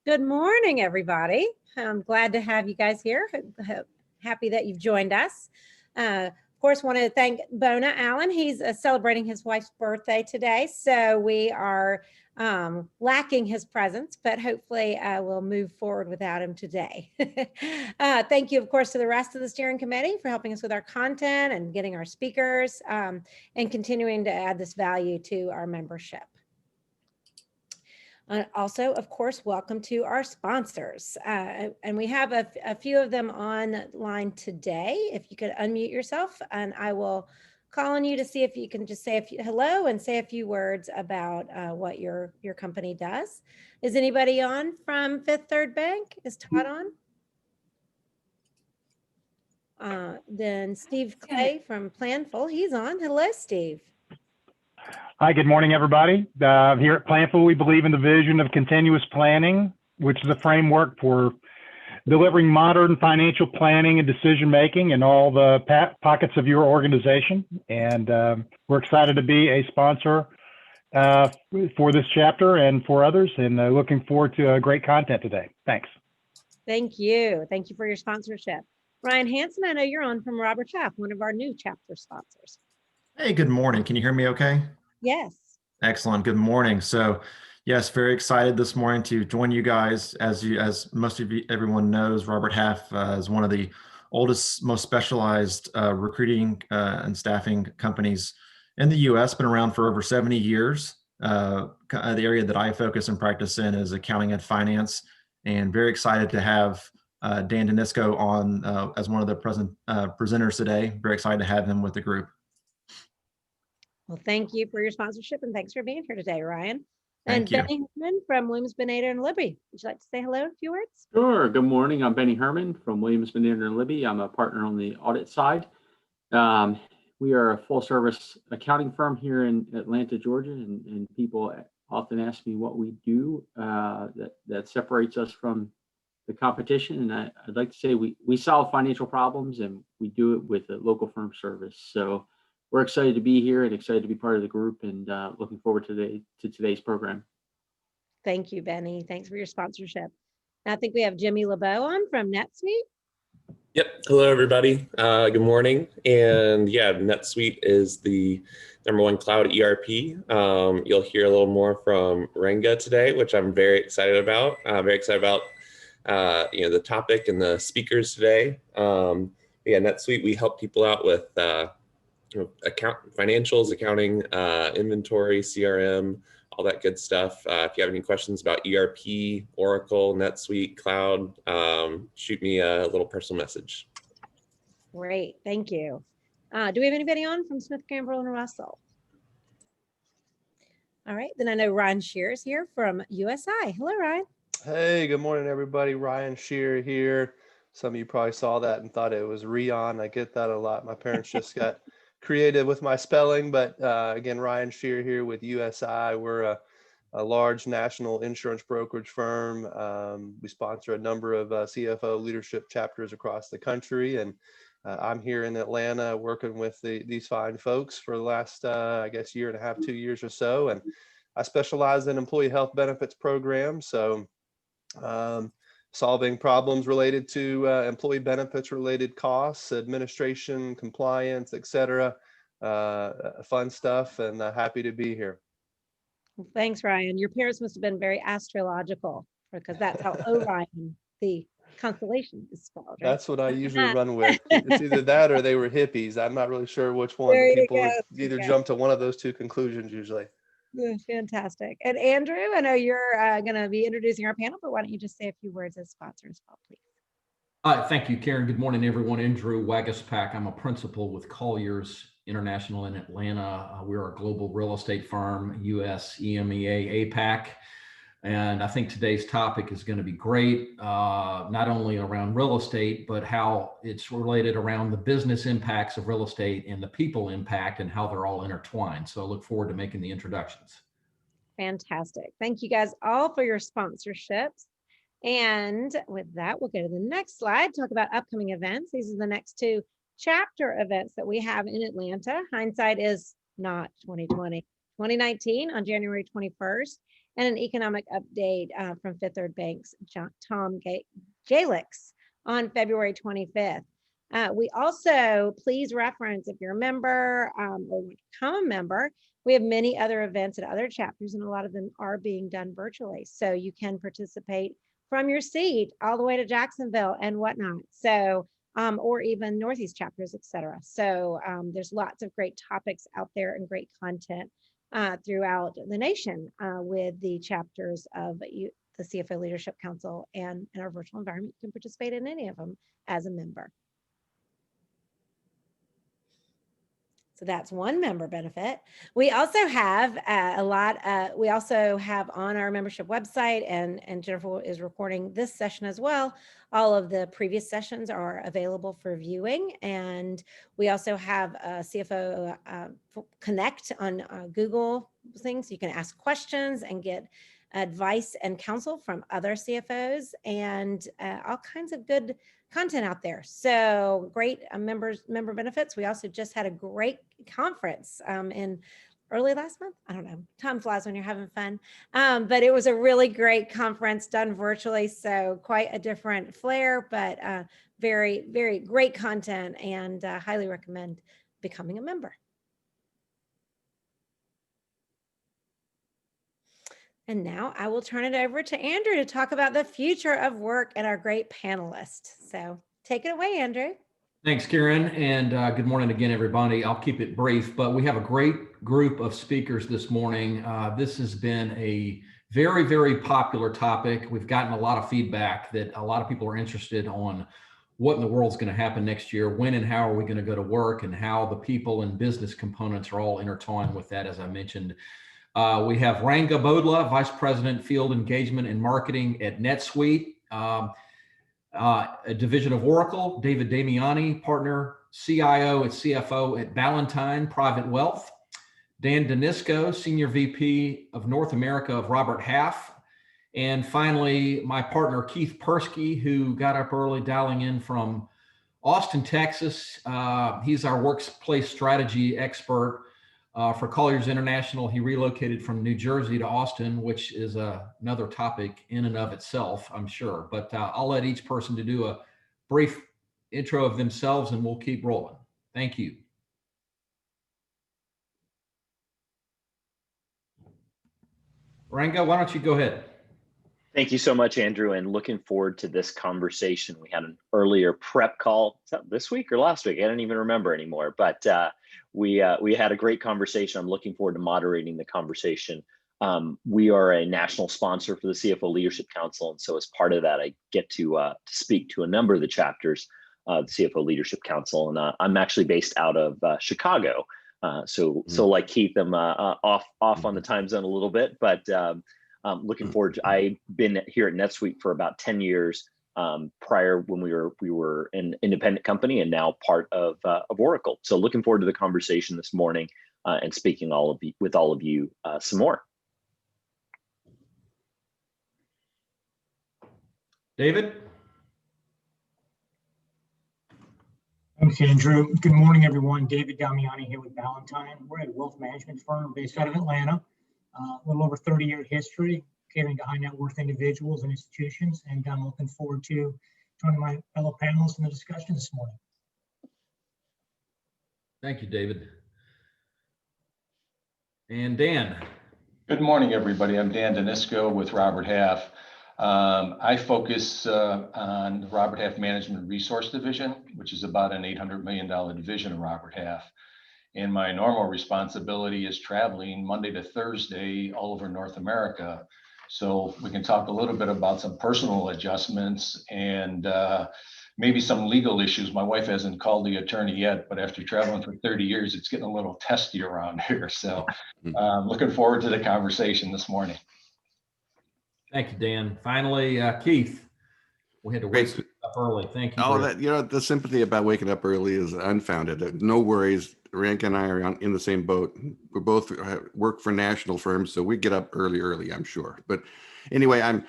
Good morning, everybody. I'm glad to have you guys here. Happy that you've joined us. Of course, want to thank Bona Allen. He's celebrating his wife's birthday today, so we are lacking his presence, but hopefully we'll move forward without him today. Thank you, of course, to the rest of the steering committee for helping us with our content and getting our speakers and continuing to add this value to our membership. Also, of course, welcome to our sponsors. And we have a few of them online today. If you could unmute yourself, and I will call on you to see if you can just say hello and say a few words about what your company does. Is anybody on from Fifth Third Bank? Is Todd on? Then Steve Clay from Planful, he's on. Hello, Steve. Hi, good morning, everybody. Here at Planful, we believe in the vision of continuous planning, which is a framework for delivering modern financial planning and decision-making in all the pockets of your organization. And we're excited to be a sponsor for this chapter and for others, and looking forward to great content today. Thanks. Thank you. Thank you for your sponsorship. Ryan Hansen, I know you're on from Robert Half, one of our new chapter sponsors. Hey, good morning. Can you hear me okay? Yes. Excellent. Good morning. So yes, very excited this morning to join you guys. As most of you, everyone knows, Robert Half is one of the oldest, most specialized recruiting and staffing companies in the U.S. Been around for over 70 years. The area that I focus and practice in is accounting and finance, and very excited to have Dan Danisco on as one of the presenters today. Very excited to have him with the group. Well, thank you for your sponsorship, and thanks for being here today, Ryan. Thank you. Benny Herman from Williams, Benader and Libby. Would you like to say hello, a few words? Sure. Good morning. I'm Benny Herman from Williams, Benader and Libby. I'm a partner on the audit side. We are a full-service accounting firm here in Atlanta, Georgia, and people often ask me what we do that separates us from the competition. And I'd like to say we solve financial problems, and we do it with a local firm service. So we're excited to be here and excited to be part of the group, and looking forward to today's program. Thank you, Benny. Thanks for your sponsorship. I think we have Jimmy LeBeau on from NetSuite. Yep. Hello, everybody. Good morning. And yeah, NetSuite is the #1 cloud ERP. You'll hear a little more from Renga today, which I'm very excited about. Very excited about the topic and the speakers today. Yeah, NetSuite, we help people out with financials, accounting, inventory, CRM, all that good stuff. If you have any questions about ERP, Oracle, NetSuite, cloud, shoot me a little personal message. Great, thank you. Do we have anybody on from Smith, Gamble and Russell? All right, then I know Ryan Shears here from USI. Hello, Ryan. Hey, good morning, everybody. Ryan Shear here. Some of you probably saw that and thought it was Rion. I get that a lot. My parents just got creative with my spelling, but again, Ryan Shear here with USI. We're a large national insurance brokerage firm. We sponsor a number of CFO leadership chapters across the country, and I'm here in Atlanta working with these fine folks for the last, I guess, year and a half, 2 years or so, and I specialize in employee health benefits programs, so solving problems related to employee benefits related costs, administration, compliance, etc. Fun stuff, and happy to be here. Well, thanks, Ryan. Your parents must have been very astrological, because that's how Orion, the constellation, is spelled. Right? That's what I usually run with. It's either that or they were hippies. I'm not really sure which one. There People either jump to one of those two conclusions usually. Fantastic. And Andrew, I know you're going to be introducing our panel, but why don't you just say a few words as sponsor as well, please? Thank you, Karen. Good morning, everyone. Andrew Wagaspak. I'm a principal with Colliers International in Atlanta. We're a global real estate firm, US, EMEA, APAC. And I think today's topic is going to be great, not only around real estate, but how it's related around the business impacts of real estate and the people impact and how they're all intertwined. So I look forward to making the introductions. Fantastic. Thank you guys all for your sponsorships. And with that, we'll go to the next slide, talk about upcoming events. These are the next two chapter events that we have in Atlanta. Hindsight is not 2020, 2019 on January 21st. and an economic update from Fifth Third Bank's Tom Jalix on February 25th. We also, please reference, if you're a member or want to become a member, we have many other events at other chapters, and a lot of them are being done virtually. So you can participate from your seat all the way to Jacksonville and whatnot. So, or even Northeast chapters, et cetera. So there's lots of great topics out there and great content throughout the nation with the chapters of the CFO Leadership Council, and in our virtual environment, you can participate in any of them as a member. So that's one member benefit. We also have we also have on our membership website, and Jennifer is recording this session as well. All of the previous sessions are available for viewing. And we also have a CFO Connect on Google things. You can ask questions and get advice and counsel from other CFOs, and all kinds of good content out there. So great member benefits. We also just had a great conference in early last month. I don't know, time flies when you're having fun. But it was a really great conference done virtually. So quite a different flair, but very, very great content, and highly recommend becoming a member. And now I will turn it over to Andrew to talk about the future of work and our great panelists. So take it away, Andrew. Thanks, Karen, and good morning again, everybody. I'll keep it brief, but we have a great group of speakers this morning. This has been a very, very popular topic. We've gotten a lot of feedback that a lot of people are interested on what in the world is going to happen next year, when and how are we going to go to work, and how the people and business components are all intertwined with that, as I mentioned. We have Ranga Bodla, Vice President, Field Engagement and Marketing at NetSuite, a division of Oracle. David Damiani, Partner, CIO and CFO at Ballantine Private Wealth. Dan Danisco, Senior VP of North America of Robert Half. And finally, my partner, Keith Persky, who got up early dialing in from Austin, Texas. He's our workplace strategy expert. For Colliers International, he relocated from New Jersey to Austin, which is another topic in and of itself, I'm sure. But I'll let each person to do a brief intro of themselves, and we'll keep rolling. Thank you. Ranga, why don't you go ahead? Thank you so much, Andrew, and looking forward to this conversation. We had an earlier prep call this week or last week. I don't even remember anymore, but we had a great conversation. I'm looking forward to moderating the conversation. We are a national sponsor for the CFO Leadership Council, and so as part of that, I get to speak to a number of the chapters of the CFO Leadership Council, and I'm actually based out of Chicago. So like Keith, I'm off on the time zone a little bit, but looking forward to. I've been here at NetSuite for about 10 years. Prior, when we were an independent company, and now part of Oracle. So looking forward to the conversation this morning and speaking with all of you some more. David? Thanks, Andrew. Good morning, everyone. David Damiani here with Ballantine. We're a wealth management firm based out of Atlanta. A little over 30-year history, catering to high net worth individuals and institutions, and I'm looking forward to joining my fellow panelists in the discussion this morning. Thank you, David. And Dan. Good morning, everybody. I'm Dan Danisco with Robert Half. I focus on the Robert Half Management Resource Division, which is about an $800 million division of Robert Half. And my normal responsibility is traveling Monday to Thursday all over North America. So we can talk a little bit about some personal adjustments and maybe some legal issues. My wife hasn't called the attorney yet, but after traveling for 30 years, it's getting a little testy around here. So looking forward to the conversation this morning. Thank you, Dan. Finally, Keith. We had to wake up early. Thank you. Oh, the sympathy about waking up early is unfounded. No worries. Rank and I are in the same boat. We both work for national firms, so we get up early, I'm sure. But anyway, I'm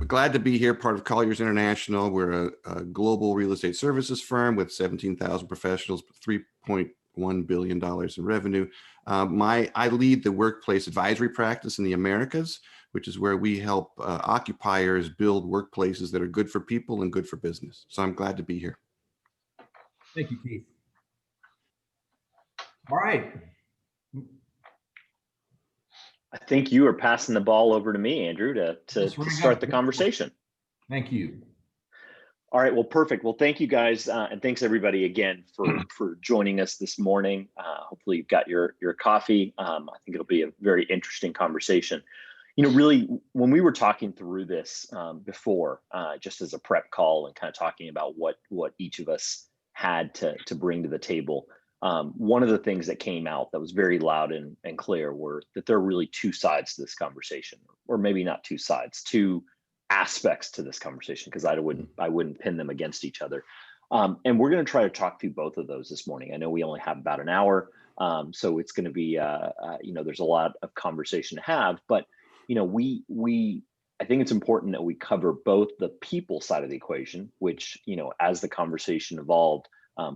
glad to be here, part of Colliers International. We're a global real estate services firm with 17,000 professionals, $3.1 billion in revenue. I lead the workplace advisory practice in the Americas. which is where we help occupiers build workplaces that are good for people and good for business. So I'm glad to be here. Thank you, Keith. All right. I think you are passing the ball over to me, Andrew, to start the conversation. Thank you. All right, well, perfect. Well, thank you guys, and thanks everybody again for joining us this morning. Hopefully you've got your coffee. I think it'll be a very interesting conversation. You know, really, when we were talking through this before, just as a prep call and kind of talking about what each of us had to bring to the table, one of the things that came out that was very loud and clear were that there are really two sides to this conversation, or maybe not two sides, two aspects to this conversation, because I wouldn't pin them against each other. And we're going to try to talk through both of those this morning. I know we only have about an hour, so it's going to be, you know, there's a lot of conversation to have, but, you know, I think it's important that we cover both the people side of the equation, which, you know, as the conversation evolved,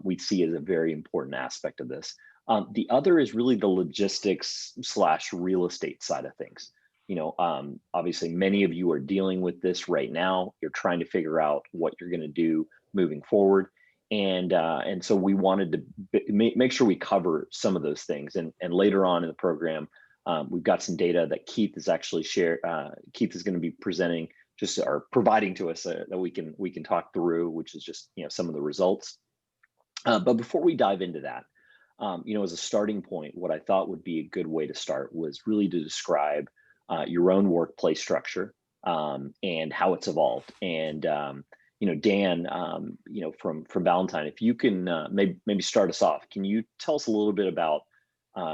we see as a very important aspect of this. The other is really the logistics / real estate side of things. You know, obviously many of you are dealing with this right now. You're trying to figure out what you're going to do moving forward. And so we wanted to make sure we cover some of those things. And later on in the program, we've got some data that Keith is actually Keith is going to be presenting, or providing to us that we can talk through, which is just, you know, some of the results. But before we dive into that, you know, as a starting point, what I thought would be a good way to start was really to describe your own workplace structure and how it's evolved. And you know, Dan, you know, from Valentine, if you can maybe start us off, can you tell us a little bit about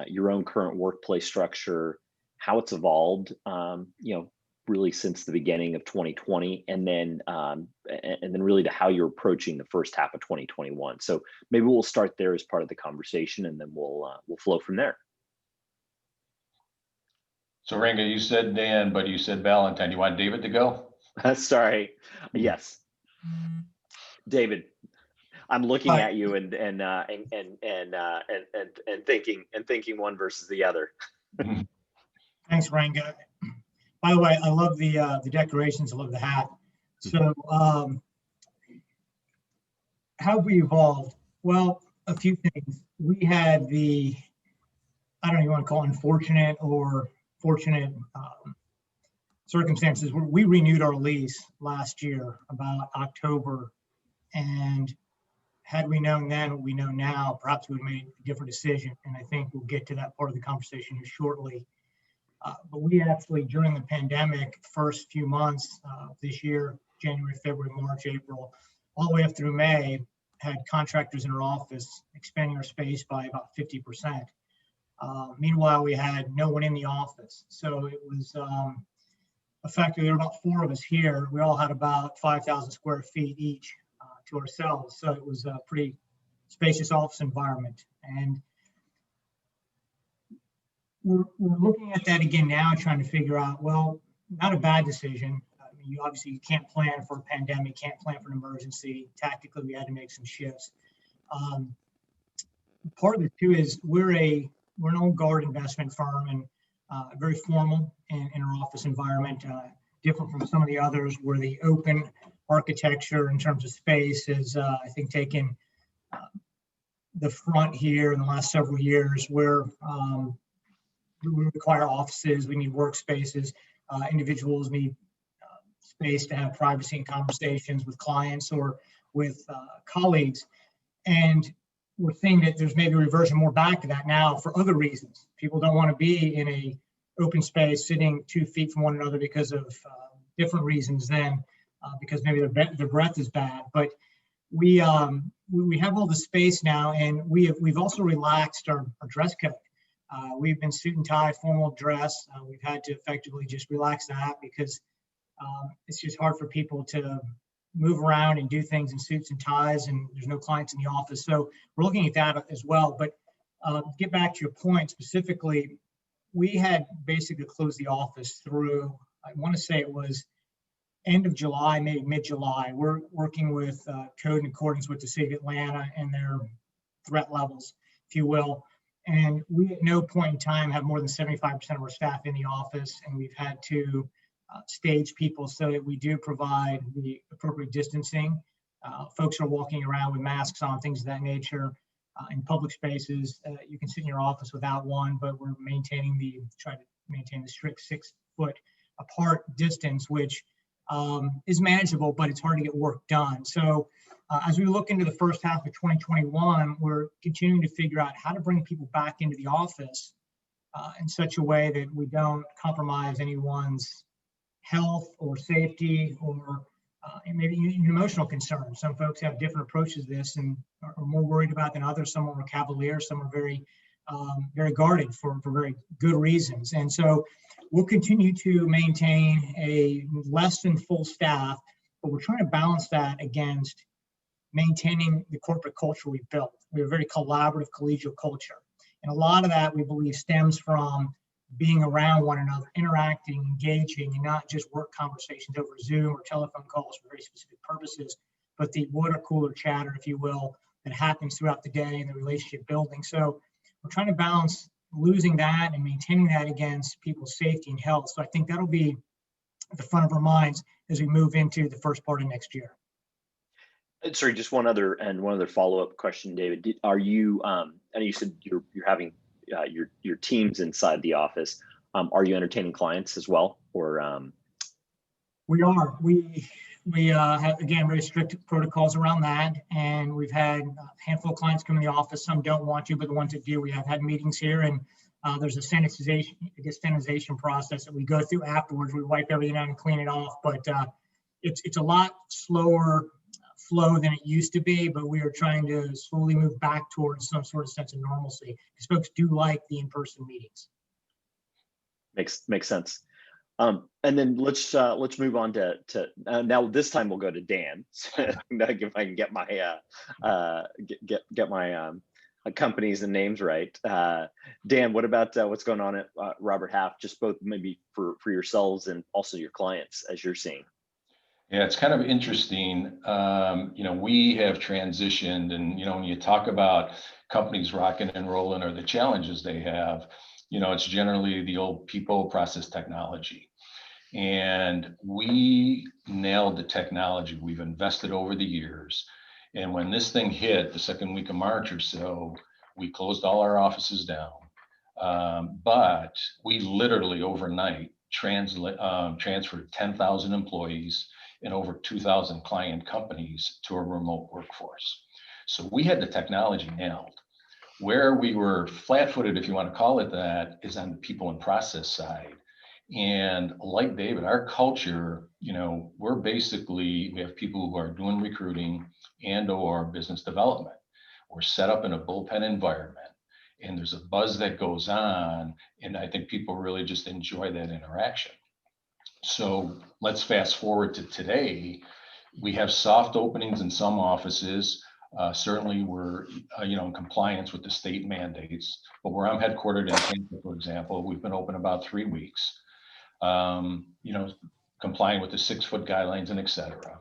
your own current workplace structure, how it's evolved, you know, really since the beginning of 2020, and then really to how you're approaching the first half of 2021. So maybe we'll start there as part of the conversation, and then we'll flow from there. So Ranga, you said Dan, but you said Valentine. You want David to go? Sorry. Yes. David, I'm looking at you and thinking one versus the other. Thanks, Ranga. By the way, I love the decorations. I love the hat. So how have we evolved? Well, a few things. We had I don't even want to call it unfortunate or fortunate circumstances. We renewed our lease last year, about October, and had we known then what we know now, perhaps we would have made a different decision. And I think we'll get to that part of the conversation here shortly. But we actually, during the pandemic, first few months this year, January, February, March, April, all the way up through May, had contractors in our office expanding our space by about 50%. Meanwhile, we had no one in the office. So it was effectively, there were about 4 of us here. We all had about 5,000 square feet each to ourselves. So it was a pretty spacious office environment. And we're looking at that again now, trying to figure out, well, not a bad decision. I mean, you can't plan for a pandemic, can't plan for an emergency. Tactically, we had to make some shifts. Part of it too is we're an old guard investment firm, and very formal in our office environment, different from some of the others where the open architecture in terms of space is, I think, taken the front here in the last several years, where we require offices, we need workspaces, individuals need space to have privacy and conversations with clients or with colleagues. And we're seeing that there's maybe a reversion more back to that now for other reasons. People don't want to be in a open space sitting 2 feet from one another because of different reasons than because maybe their breath is bad. But we have all the space now, and we've also relaxed our dress code. We've been suit and tie, formal dress. We've had to effectively just relax that because it's just hard for people to move around and do things in suits and ties, and there's no clients in the office. So we're looking at that as well. But get back to your point specifically, we had basically closed the office through, I want to say it was end of July, maybe mid-July. We're working with code in accordance with the city of Atlanta and their threat levels, if you will. And we at no point in time have more than 75% of our staff in the office, and we've had to stage people so that we do provide the appropriate distancing. Folks are walking around with masks on, things of that nature. In public spaces, you can sit in your office without one, but we're try to maintain the strict 6 foot apart distance, which is manageable, but it's hard to get work done. So as we look into the first half of 2021, we're continuing to figure out how to bring people back into the office in such a way that we don't compromise anyone's health or safety or maybe even emotional concerns. Some folks have different approaches to this and are more worried about than others. Some are cavalier, some are very guarded for very good reasons. And so we'll continue to maintain a less than full staff, but we're trying to balance that against maintaining the corporate culture we've built. We have a very collaborative, collegial culture. And a lot of that, we believe, stems from being around one another, interacting, engaging, and not just work conversations over Zoom or telephone calls for very specific purposes, but the water cooler chatter, if you will, that happens throughout the day and the relationship building. So we're trying to balance losing that and maintaining that against people's safety and health. So I think that'll be at the front of our minds as we move into the first part of next year. Sorry, just one other follow-up question, David. Are you? I know you said you're having your teams inside the office. Are you entertaining clients as well, or? We are. We have, again, very strict protocols around that, and we've had a handful of clients come in the office. Some don't want to, but the ones that do, we have had meetings here, and there's a sanitization process that we go through afterwards. We wipe everything out and clean it off, but it's a lot slower flow than it used to be, but we are trying to slowly move back towards some sort of sense of normalcy because folks do like the in-person meetings. Makes sense. And then let's move on to now. This time we'll go to Dan. If I can get my get my companies and names right. Dan, what about what's going on at Robert Half? Just both maybe for yourselves and also your clients as you're seeing. Yeah, it's kind of interesting. We have transitioned, and when you talk about companies rocking and rolling or the challenges they have, it's generally the old people, process, technology. And we nailed the technology. We've invested over the years. And when this thing hit the second week of March or so, we closed all our offices down. But we literally overnight transferred 10,000 employees and over 2,000 client companies to a remote workforce. So we had the technology nailed. Where we were flat-footed, if you want to call it that, is on the people and process side. And like David, our culture, we have people who are doing recruiting and or business development. We're set up in a bullpen environment, and there's a buzz that goes on, and I think people really just enjoy that interaction. So let's fast forward to today. We have soft openings in some offices. Certainly we're in compliance with the state mandates, but where I'm headquartered in Tampa, for example, we've been open about 3 weeks, complying with the 6 foot guidelines and et cetera.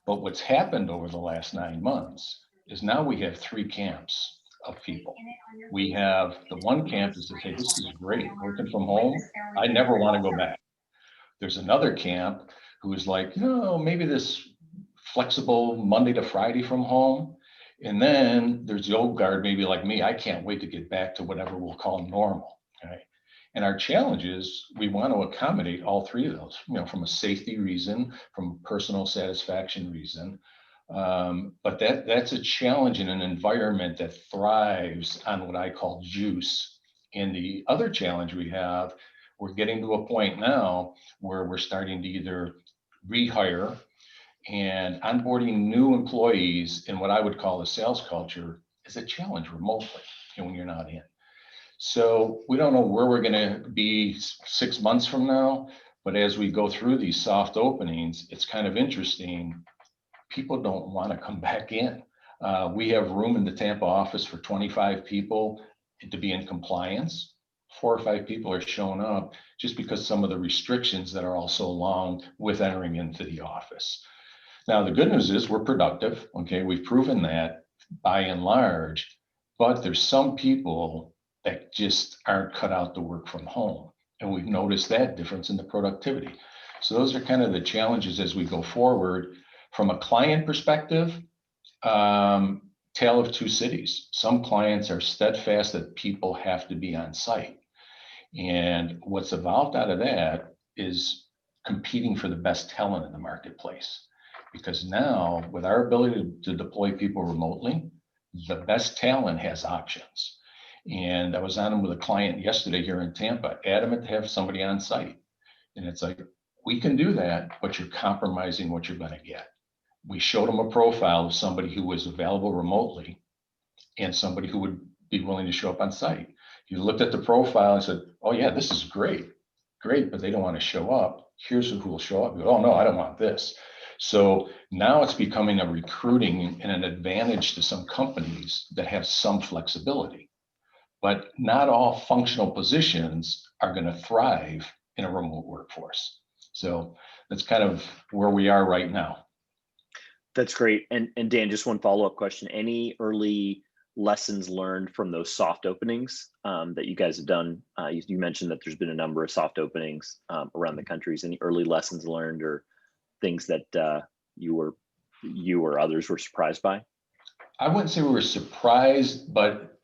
But what's happened over the last 9 months is now we have 3 camps of people. We have the one camp that says, hey, this is great, working from home. I never want to go back. There's another camp who is like, maybe this flexible Monday to Friday from home. And then there's the old guard, maybe like me, I can't wait to get back to whatever we'll call normal. Okay. And our challenge is we want to accommodate all 3 of those, from a safety reason, from a personal satisfaction reason. But that's a challenge in an environment that thrives on what I call juice. And the other challenge we have, we're getting to a point now where we're starting to either rehire and onboarding new employees in what I would call the sales culture is a challenge remotely when you're not in. So we don't know where we're going to be 6 months from now, but as we go through these soft openings, it's kind of interesting. People don't want to come back in. We have room in the Tampa office for 25 people to be in compliance. 4 or 5 people are showing up just because some of the restrictions that are also along with entering into the office. Now, the good news is we're productive. Okay, we've proven that by and large, but there's some people that just aren't cut out to work from home. And we've noticed that difference in the productivity. So those are kind of the challenges as we go forward. From a client perspective, tale of two cities. Some clients are steadfast that people have to be on site. And what's evolved out of that is competing for the best talent in the marketplace. Because now, with our ability to deploy people remotely, the best talent has options. And I was on with a client yesterday here in Tampa, adamant to have somebody on site. And it's like, we can do that, but you're compromising what you're going to get. We showed them a profile of somebody who was available remotely and somebody who would be willing to show up on site. You looked at the profile and said, oh yeah, this is great, but they don't want to show up. Here's who will show up. You go, oh no, I don't want this. So now it's becoming a recruiting and an advantage to some companies that have some flexibility, but not all functional positions are going to thrive in a remote workforce. So that's kind of where we are right now. That's great. And Dan, just one follow-up question. Any early lessons learned from those soft openings that you guys have done? You mentioned that there's been a number of soft openings around the country. Any early lessons learned or things that you or others were surprised by? I wouldn't say we were surprised, but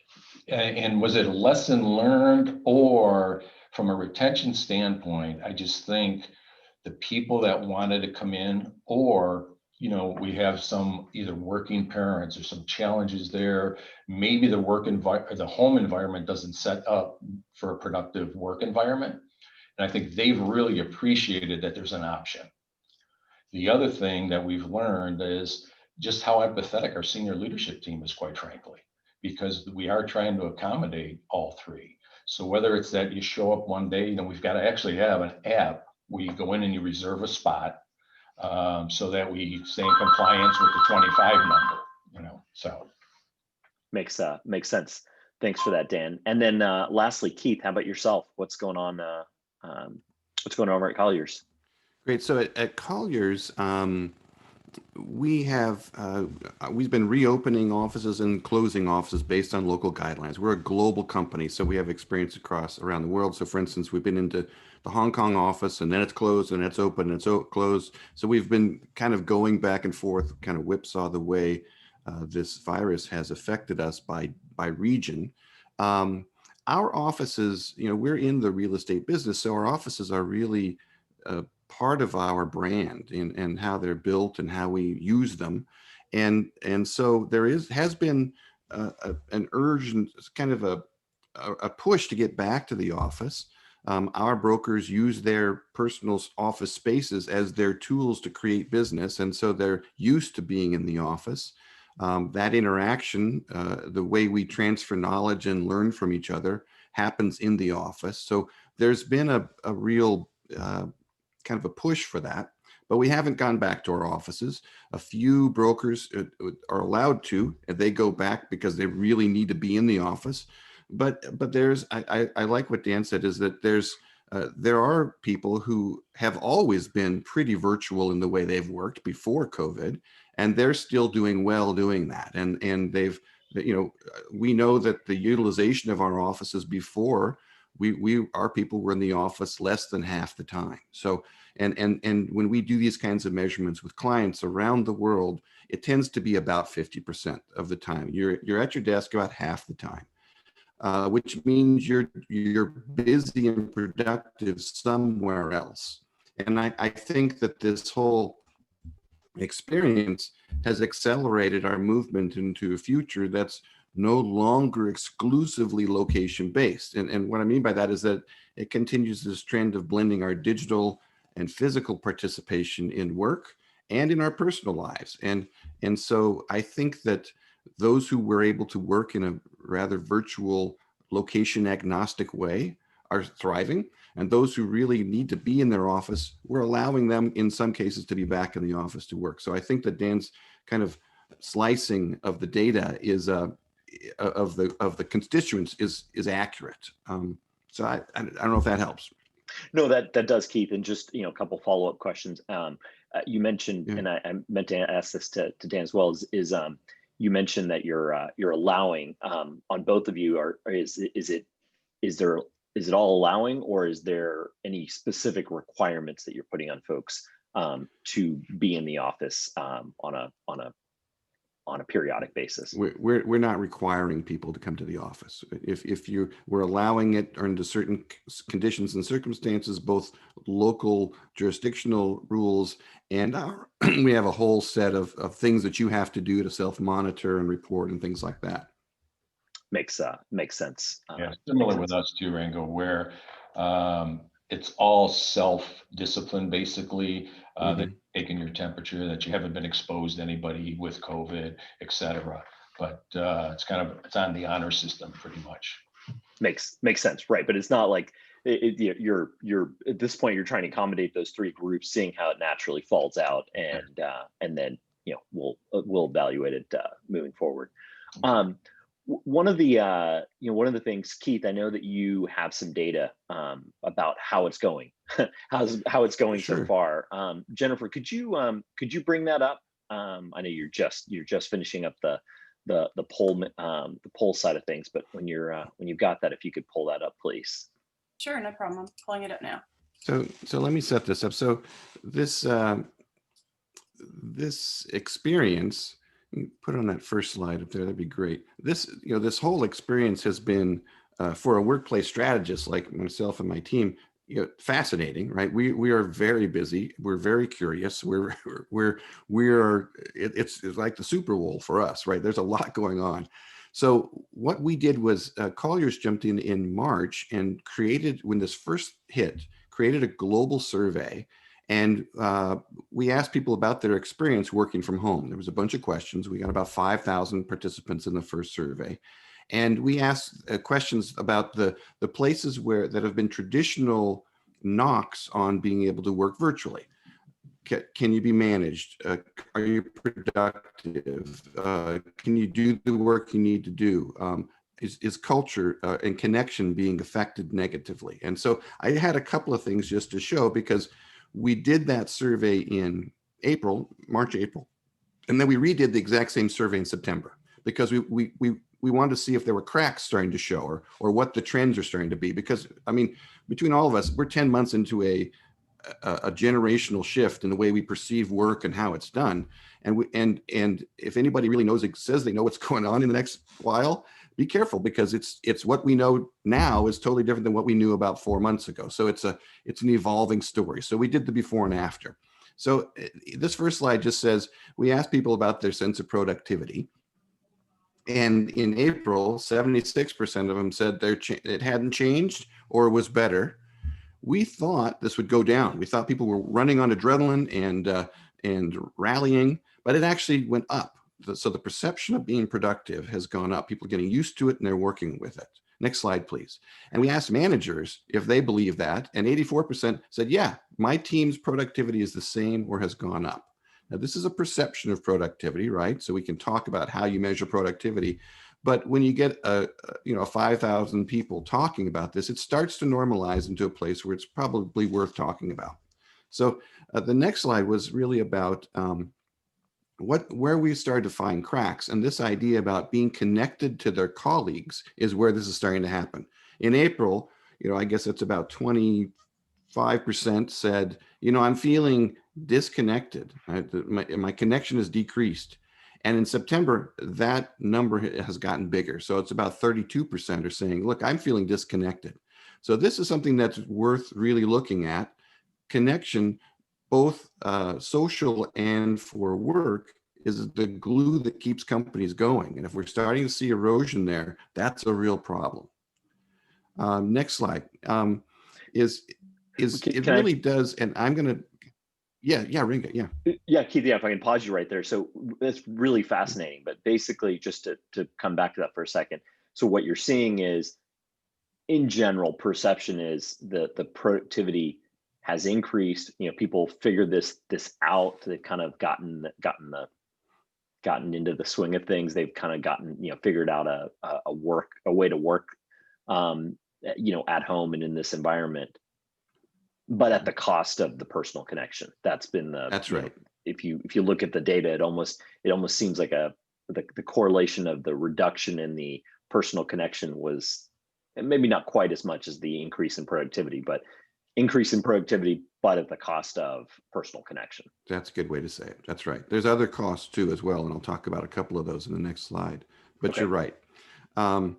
and was it a lesson learned, or from a retention standpoint, I just think the people that wanted to come in, or we have some either working parents or some challenges there. Maybe the home environment doesn't set up for a productive work environment. And I think they've really appreciated that there's an option. The other thing that we've learned is just how empathetic our senior leadership team is, quite frankly, because we are trying to accommodate all three. So whether it's that you show up one day, we've got to actually have an app where you go in and you reserve a spot, so that we stay in compliance with the 25 number, so. Makes sense. Thanks for that, Dan. And then lastly, Keith, how about yourself? What's going on over at Colliers? Great. So at Colliers, we've been reopening offices and closing offices based on local guidelines. We're a global company, so we have experience around the world. So for instance, we've been into the Hong Kong office, and then it's closed, and it's open, and it's closed. So we've been kind of going back and forth, kind of whipsaw the way this virus has affected us by region. Our offices, we're in the real estate business, so our offices are really part of our brand and how they're built and how we use them. And so there has been an urge and kind of a push to get back to the office. Our brokers use their personal office spaces as their tools to create business. And so they're used to being in the office. That interaction, the way we transfer knowledge and learn from each other, happens in the office. So there's been a real kind of a push for that, but we haven't gone back to our offices. A few brokers are allowed to, and they go back because they really need to be in the office. But I like what Dan said, is that there are people who have always been pretty virtual in the way they've worked before COVID, and they're still doing well doing that. And they've, we know that the utilization of our offices before, our people were in the office less than half the time. So, and when we do these kinds of measurements with clients around the world, it tends to be about 50% of the time. You're at your desk about half the time. Which means you're busy and productive somewhere else. And I think that this whole experience has accelerated our movement into a future that's no longer exclusively location-based. And what I mean by that is that it continues this trend of blending our digital and physical participation in work and in our personal lives. And so I think that those who were able to work in a rather virtual, location agnostic way are thriving. And those who really need to be in their office, we're allowing them in some cases to be back in the office to work. So I think that Dan's kind of slicing of the data is of the constituents is accurate. So I don't know if that helps. No, that does, Keith. And just a couple follow-up questions. You mentioned, and I meant to ask this to Dan as well, is you mentioned that you're allowing on both of you. Is it all allowing, or is there any specific requirements that you're putting on folks to be in the office on a periodic basis? We're not requiring people to come to the office. If we're allowing it under certain conditions and circumstances, both local jurisdictional rules and we have a whole set of things that you have to do to self-monitor and report and things like that. Makes sense. Yeah, similar with us too, Rango, where it's all self-discipline basically. That taking your temperature, that you haven't been exposed to anybody with COVID, et cetera. But it's on the honor system pretty much. Makes sense, right? But it's not like you're at this point you're trying to accommodate those three groups, seeing how it naturally falls out, and then we'll evaluate it moving forward. One of the things, Keith, I know that you have some data about how it's going, how it's going Sure. so far. Jennifer, could you bring that up? I know you're just finishing up the poll side of things, but when you've got that, if you could pull that up, please. Sure, no problem. I'm pulling it up now. So let me set this up. So this experience, put on that first slide up there, that'd be great. This whole experience has been for a workplace strategist like myself and my team, fascinating, right? We are very busy. We're very curious. It's like the Super Bowl for us, right? There's a lot going on. So what we did was Colliers jumped in March and when this first hit, created a global survey. And we asked people about their experience working from home. There was a bunch of questions. We got about 5,000 participants in the first survey. And we asked questions about the places that have been traditional knocks on being able to work virtually. Can you be managed? Are you productive? Can you do the work you need to do? Is culture and connection being affected negatively? And so I had a couple of things just to show, because we did that survey in March, April, and then we redid the exact same survey in September, because we wanted to see if there were cracks starting to show or what the trends are starting to be. Because I mean, between all of us, we're 10 months into a generational shift in the way we perceive work and how it's done. And if anybody really says they know what's going on in the next while, be careful, because it's what we know now is totally different than what we knew about 4 months ago. So it's an evolving story. So we did the before and after. So this first slide just says, we asked people about their sense of productivity. And in April, 76% of them said it hadn't changed or was better. We thought this would go down. We thought people were running on adrenaline and rallying, but it actually went up. So the perception of being productive has gone up. People are getting used to it and they're working with it. Next slide, please. And we asked managers if they believe that, and 84% said, yeah, my team's productivity is the same or has gone up. Now, this is a perception of productivity, right? So we can talk about how you measure productivity. But when you get 5,000 people talking about this, it starts to normalize into a place where it's probably worth talking about. So the next slide was really about where we started to find cracks. And this idea about being connected to their colleagues is where this is starting to happen. In April, I guess it's about 25% said, I'm feeling disconnected. My connection has decreased. And in September, that number has gotten bigger. So it's about 32% are saying, look, I'm feeling disconnected. So this is something that's worth really looking at. Connection, both social and for work, is the glue that keeps companies going. And if we're starting to see erosion there, that's a real problem. Next slide. It really does, and I'm going to, yeah, Ringa, yeah. Yeah, Keith, if I can pause you right there. So that's really fascinating, but basically just to come back to that for a second. So what you're seeing is, in general, perception is the productivity has increased. People figured this out. They've kind of gotten into the swing of things. They've kind of figured out a way to work, at home and in this environment, but at the cost of the personal connection. That's right. If you look at the data, it almost seems like a the correlation of the reduction in the personal connection was, and maybe not quite as much as the increase in productivity, but increase in productivity, but at the cost of personal connection. That's a good way to say it. That's right. There's other costs too as well, and I'll talk about a couple of those in the next slide. But Okay. You're right. And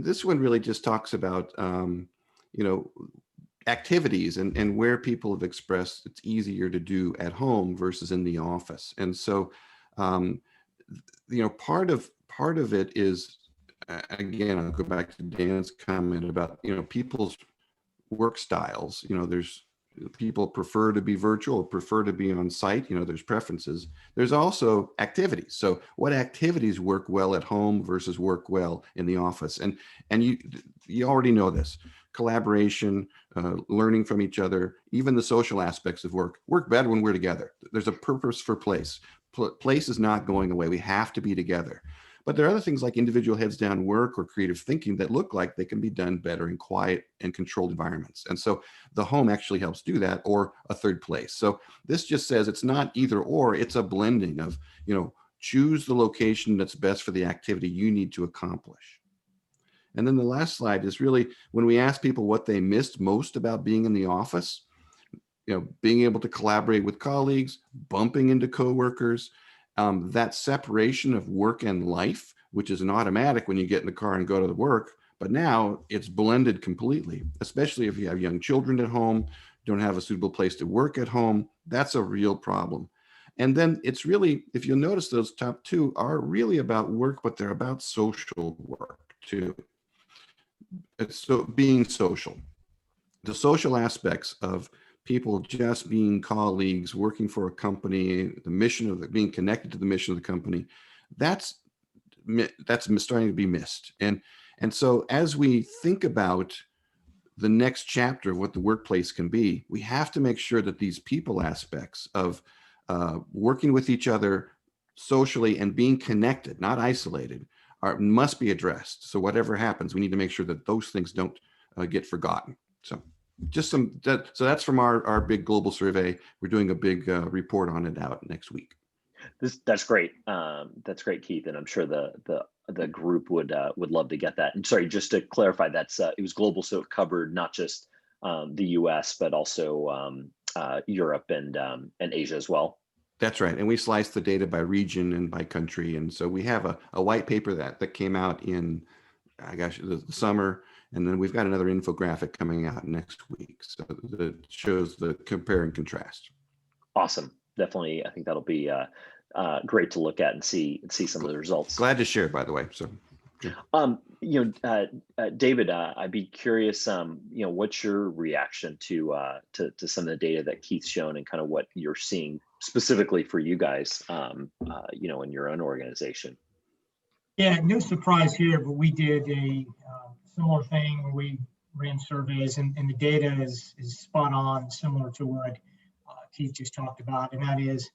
this one really just talks about activities and where people have expressed it's easier to do at home versus in the office. And so part of it is, again, I'll go back to Dan's comment about people's work styles. There's people prefer to be virtual or prefer to be on site. There's preferences. There's also activities. So what activities work well at home versus work well in the office? And you already know this. Collaboration, learning from each other, even the social aspects of work better when we're together. There's a purpose for place. Place is not going away. We have to be together. But there are other things like individual heads down work or creative thinking that look like they can be done better in quiet and controlled environments. And so the home actually helps do that, or a third place. So this just says it's not either or, it's a blending of, choose the location that's best for the activity you need to accomplish. And then the last slide is really when we ask people what they missed most about being in the office, being able to collaborate with colleagues, bumping into coworkers, that separation of work and life, which is an automatic when you get in the car and go to the work, but now it's blended completely, especially if you have young children at home, don't have a suitable place to work at home. That's a real problem. And then it's really, if you'll notice, those top two are really about work, but they're about social work too. It's so being social, the social aspects of people just being colleagues, working for a company, the mission of being connected to the mission of the company, that's starting to be missed. And so as we think about the next chapter of what the workplace can be, we have to make sure that these people aspects of working with each other socially and being connected, not isolated, must be addressed. So whatever happens, we need to make sure that those things don't get forgotten. So that's from our big global survey. We're doing a big report on it out next week. That's great. That's great, Keith, and I'm sure the group would love to get that. And sorry, just to clarify, that's it was global, so it covered not just the U.S. but also Europe and Asia as well. That's right, and we sliced the data by region and by country, and so we have a white paper that came out in the summer. And then we've got another infographic coming out next week. So that shows the compare and contrast. Awesome. Definitely. I think that'll be great to look at and see some of the results. Glad to share, by the way. So, David, I'd be curious, what's your reaction to some of the data that Keith's shown and kind of what you're seeing specifically for you guys, in your own organization? Yeah, no surprise here, but we did a similar thing where we ran surveys and the data is spot on, similar to what Keith just talked about. And that is,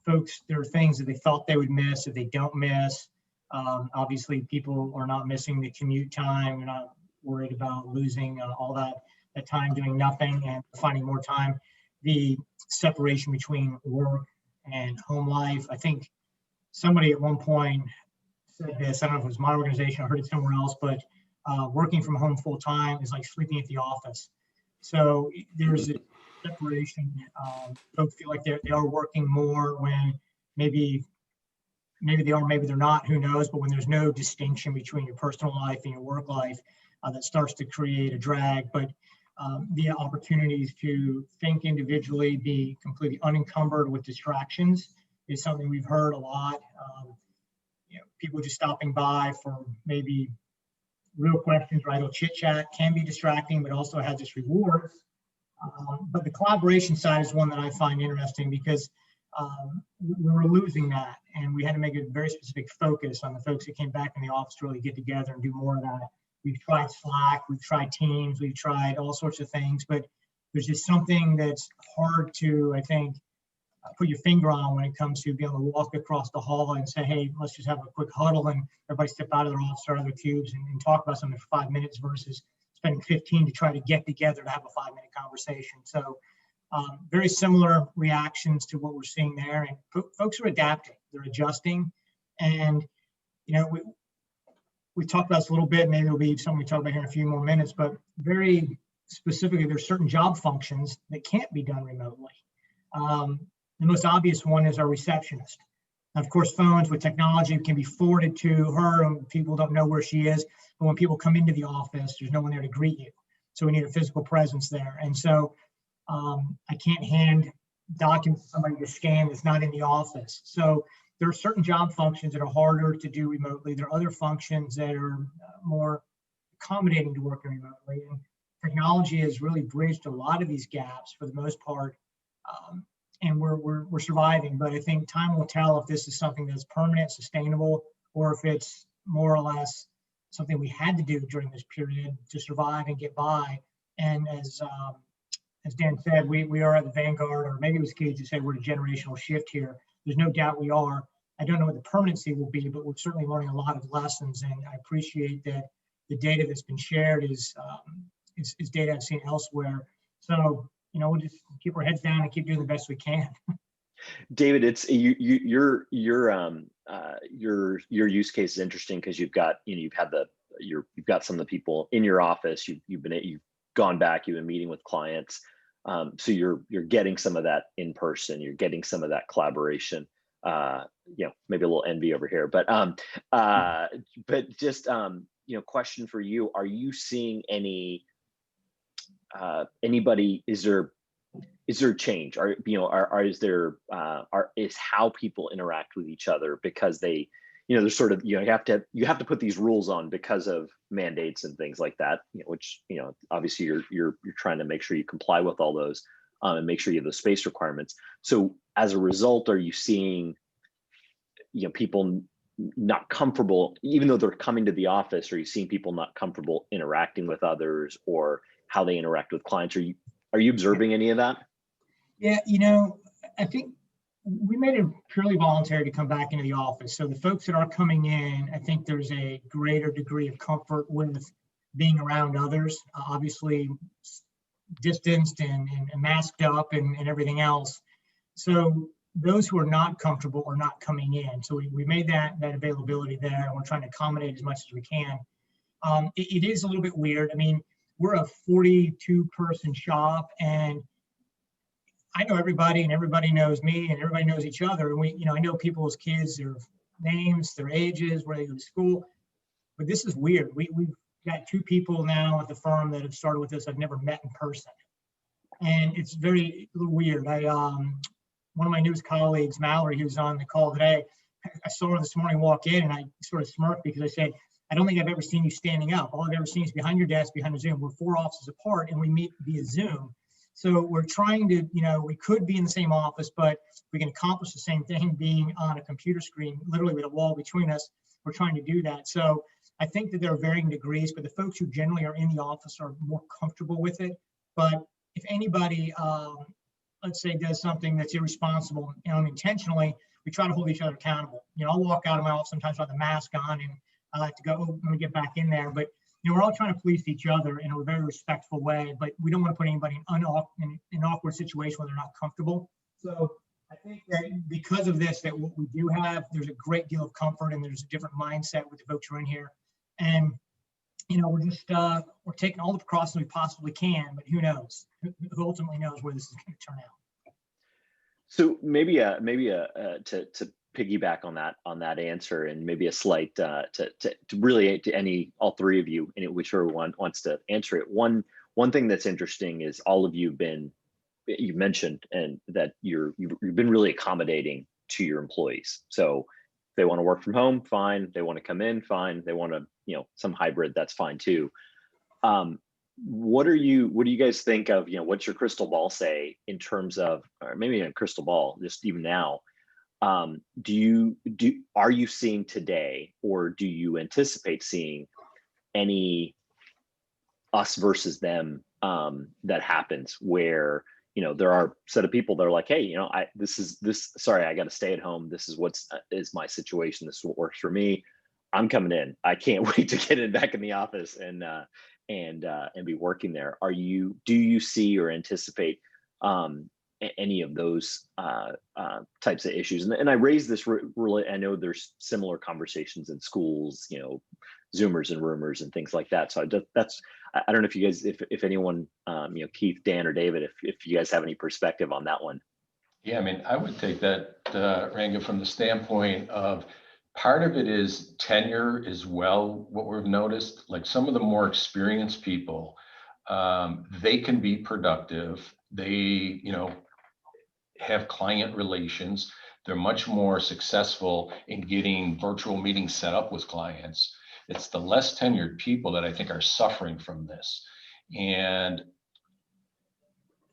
folks, there are things that they thought they would miss that they don't miss. Obviously, people are not missing the commute time. They're not worried about losing all that time doing nothing and finding more time. The separation between work and home life. I think somebody at one point said this, I don't know if it was my organization, I heard it somewhere else, but working from home full time is like sleeping at the office. So there's a separation. Folks feel like they are working more when maybe they are, maybe they're not, who knows, but when there's no distinction between your personal life and your work life, that starts to create a drag. But the opportunities to think individually, be completely unencumbered with distractions is something we've heard a lot. People just stopping by for maybe real questions, right? Or chit chat can be distracting, but also has its rewards. But the collaboration side is one that I find interesting because we were losing that, and we had to make a very specific focus on the folks that came back in the office to really get together and do more of that. We've tried Slack, we've tried Teams, we've tried all sorts of things, but there's just something that's hard to, I think, put your finger on when it comes to being able to walk across the hall and say, hey, let's just have a quick huddle and everybody step out of their office, out of their cubes and talk about something for 5 minutes versus spending 15 to try to get together to have a 5-minute conversation. So Very similar reactions to what we're seeing there, and folks are adapting, they're adjusting. And, you know, we talked about this a little bit, maybe it'll be something we talk about here in a few more minutes, but very specifically, there's certain job functions that can't be done remotely. The most obvious one is our receptionist. Of course, phones with technology can be forwarded to her and people don't know where she is. But when people come into the office, there's no one there to greet you. So we need a physical presence there. And so I can't hand documents to somebody to scan that's not in the office. So there are certain job functions that are harder to do remotely. There are other functions that are more accommodating to working remotely. And technology has really bridged a lot of these gaps for the most part. And we're surviving, but I think time will tell if this is something that's permanent, sustainable, or if it's more or less something we had to do during this period to survive and get by. And as Dan said, we are at the vanguard, or maybe it was Cage to say we're at a generational shift here. There's no doubt we are. I don't know what the permanency will be, but we're certainly learning a lot of lessons. And I appreciate that the data that's been shared is data I've seen elsewhere. So, you know, we'll just keep our heads down and keep doing the best we can. David, it's your use case is interesting because you've got, you know, you've got some of the people in your office. You've gone back. You've been meeting with clients, so you're getting some of that in person. You're getting some of that collaboration. You know, maybe a little envy over here, but just you know, question for you: are you seeing anybody? Is there change? Is how people interact with each other because they, you know, there's sort of, you know, you have to put these rules on because of mandates and things like that, you know, which, you know, obviously you're trying to make sure you comply with all those and make sure you have the space requirements. So as a result, are you seeing, you know, people not comfortable, even though they're coming to the office? Are you seeing people not comfortable interacting with others or how they interact with clients? Are you observing any of that? Yeah, you know, I think we made it purely voluntary to come back into the office. So the folks that are coming in, I think there's a greater degree of comfort with being around others, obviously distanced and masked up and everything else. So those who are not comfortable are not coming in. So we made that availability there, and we're trying to accommodate as much as we can. It is a little bit weird. I mean, we're a 42-person shop, and I know everybody and everybody knows me and everybody knows each other. And we, you know, I know people's kids, their names, their ages, where they go to school, but this is weird. We've got 2 people now at the firm that have started with this I've never met in person. And it's a little weird. One of my newest colleagues, Mallory, who's on the call today, I saw her this morning walk in and I sort of smirked because I said, I don't think I've ever seen you standing up. All I've ever seen is behind your desk, behind a Zoom. We're 4 offices apart and we meet via Zoom. So we're trying to, you know, we could be in the same office, but we can accomplish the same thing being on a computer screen, literally with a wall between us. We're trying to do that. So I think that there are varying degrees, but the folks who generally are in the office are more comfortable with it. But if anybody, let's say, does something that's irresponsible, you know, intentionally, we try to hold each other accountable. You know, I'll walk out of my office sometimes with the mask on and I like to go, oh, let me get back in there. But you know, we're all trying to police each other in a very respectful way, but we don't want to put anybody in an awkward situation where they're not comfortable. So I think that because of this, that what we do have, there's a great deal of comfort and there's a different mindset with the folks who are in here. And, you know, we're just, we're taking all the precautions we possibly can, but who knows? Who ultimately knows where this is going to turn out? So maybe to piggyback on that answer, and maybe a slight to really to all 3 of you, and whichever one wants to answer it. One thing that's interesting is all of you mentioned and that you've been really accommodating to your employees. So if they want to work from home, fine. They want to come in, fine. They want to, you know, some hybrid, that's fine too. What do you guys think of, you know, what's your crystal ball say in terms of, or maybe a crystal ball, just even now, are you seeing today, or do you anticipate seeing any us versus them that happens where, you know, there are a set of people that are like, hey, you know, sorry, I got to stay at home. This is is my situation. This is what works for me. I'm coming in. I can't wait to get back in the office and be working there. Do you see or anticipate any of those types of issues. And I raise this really, I know there's similar conversations in schools, you know, Zoomers and roomers and things like that. So I don't know if you guys, if anyone, you know, Keith, Dan, or David, if you guys have any perspective on that one. Yeah, I mean, I would take that, Ranga, from the standpoint of part of it is tenure as well. What we've noticed, like some of the more experienced people, they can be productive. They, you know, have client relations. They're much more successful in getting virtual meetings set up with clients. It's the less tenured people that I think are suffering from this. And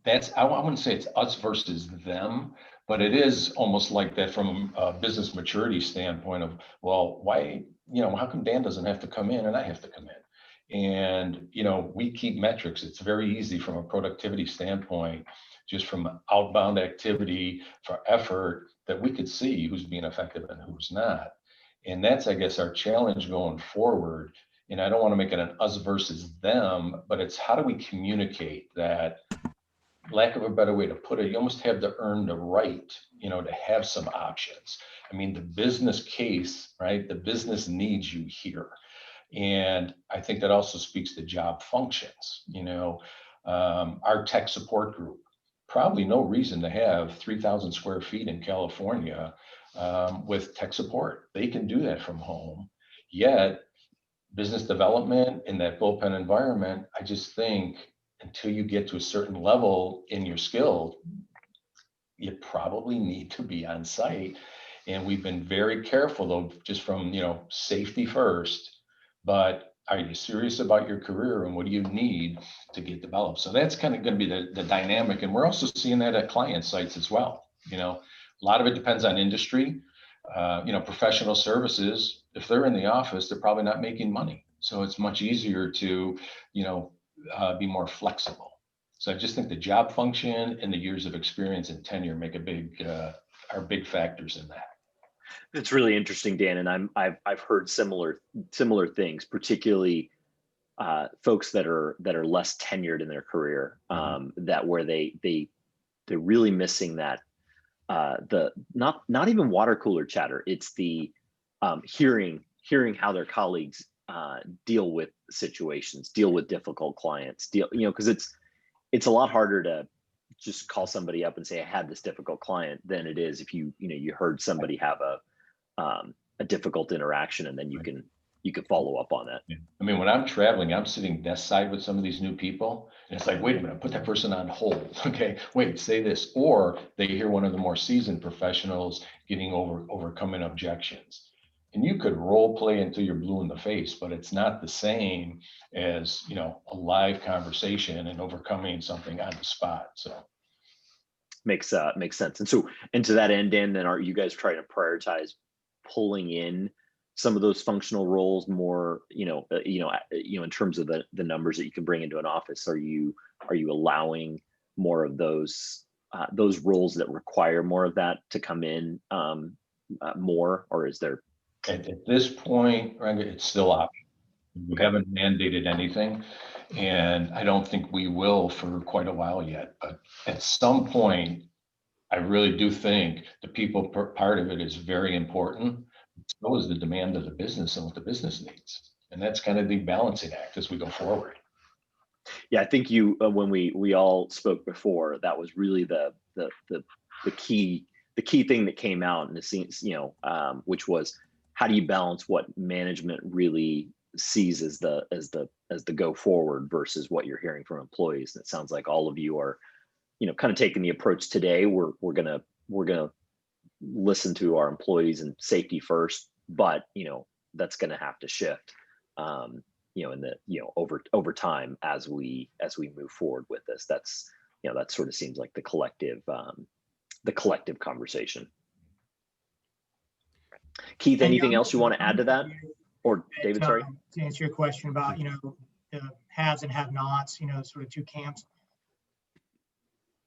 that's, I wouldn't say it's us versus them, but it is almost like that from a business maturity standpoint of, well, why, you know, how come Dan doesn't have to come in and I have to come in? And, you know, we keep metrics. It's very easy from a productivity standpoint, just from outbound activity for effort, that we could see who's being effective and who's not. And that's, I guess, our challenge going forward. And I don't want to make it an us versus them, but it's how do we communicate that, lack of a better way to put it, you almost have to earn the right, you know, to have some options. I mean, the business case, right? The business needs you here. And I think that also speaks to job functions. You know, our tech support group, probably no reason to have 3,000 square feet in California with tech support. They can do that from home. Yet business development in that bullpen environment, I just think until you get to a certain level in your skill, you probably need to be on site. And we've been very careful though, just from, you know, safety first, but are you serious about your career and what do you need to get developed? So that's kind of going to be the dynamic. And we're also seeing that at client sites as well. You know, a lot of it depends on industry. You know, professional services, if they're in the office, they're probably not making money. So it's much easier to, you know, be more flexible. So I just think the job function and the years of experience and tenure make are big factors in that. It's really interesting, Dan, and I've heard similar things, particularly folks that are less tenured in their career, that where they're really missing that the not even water cooler chatter. It's the hearing how their colleagues deal with situations, deal with difficult clients, you know, because it's a lot harder to just call somebody up and say I had this difficult client than it is if you heard somebody have a difficult interaction and then you can follow up on that. I mean, when I'm traveling, I'm sitting desk side with some of these new people and it's like, wait a minute, put that person on hold. Okay, wait, say this. Or they hear one of the more seasoned professionals overcoming objections. And you could role play until you're blue in the face, but it's not the same as, you know, a live conversation and overcoming something on the spot. So makes sense. And so, and to that end, Dan, then are you guys trying to prioritize pulling in some of those functional roles more, in terms of the numbers that you can bring into an office? Are you allowing more of those roles that require more of that to come in more, or is there? At this point, it's still optional. We haven't mandated anything, and I don't think we will for quite a while yet. But at some point, I really do think the people part of it is very important. So is the demand of the business and what the business needs, and that's kind of the balancing act as we go forward. Yeah, I think when we all spoke before, that was really the key thing that came out, and it seems, which was, how do you balance what management really sees as the go forward versus what you're hearing from employees? And it sounds like all of you are, kind of taking the approach today. We're gonna listen to our employees and safety first, but that's gonna have to shift, over time as we move forward with this. That's that sort of seems like the collective conversation. Keith, anything else you want to add to that? Or David, sorry? To answer your question about, the haves and have-nots, sort of two camps.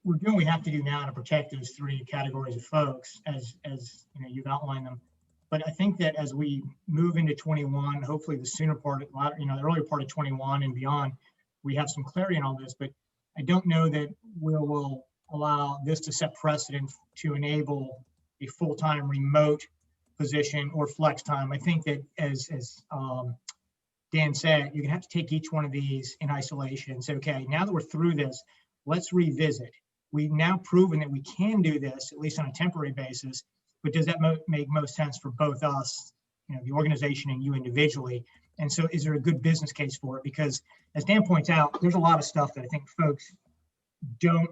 We're doing what we have to do now to protect those three categories of folks as you've outlined them. But I think that as we move into 21, hopefully the sooner part, the earlier part of 21 and beyond, we have some clarity on all this. But I don't know that we'll allow this to set precedent to enable a full-time remote position or flex time. I think that as Dan said, you're gonna have to take each one of these in isolation and say, okay, now that we're through this, let's revisit. We've now proven that we can do this, at least on a temporary basis, but does that make most sense for both us, the organization and you individually? And so is there a good business case for it? Because as Dan points out, there's a lot of stuff that I think folks don't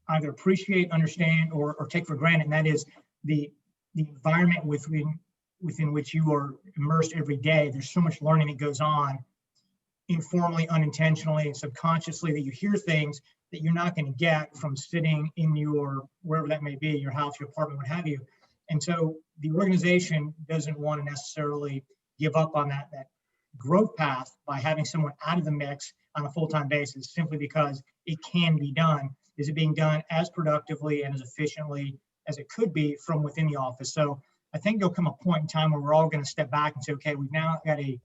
either appreciate, understand, or take for granted, and that is the environment within which you are immersed every day. There's so much learning that goes on informally, unintentionally, and subconsciously, that you hear things that you're not going to get from sitting in your, wherever that may be, your house, your apartment, what have you. And so the organization doesn't want to necessarily give up on that growth path by having someone out of the mix on a full-time basis, simply because it can be done. Is it being done as productively and as efficiently as it could be from within the office? So I think there'll come a point in time where we're all going to step back and say, okay, we've now got a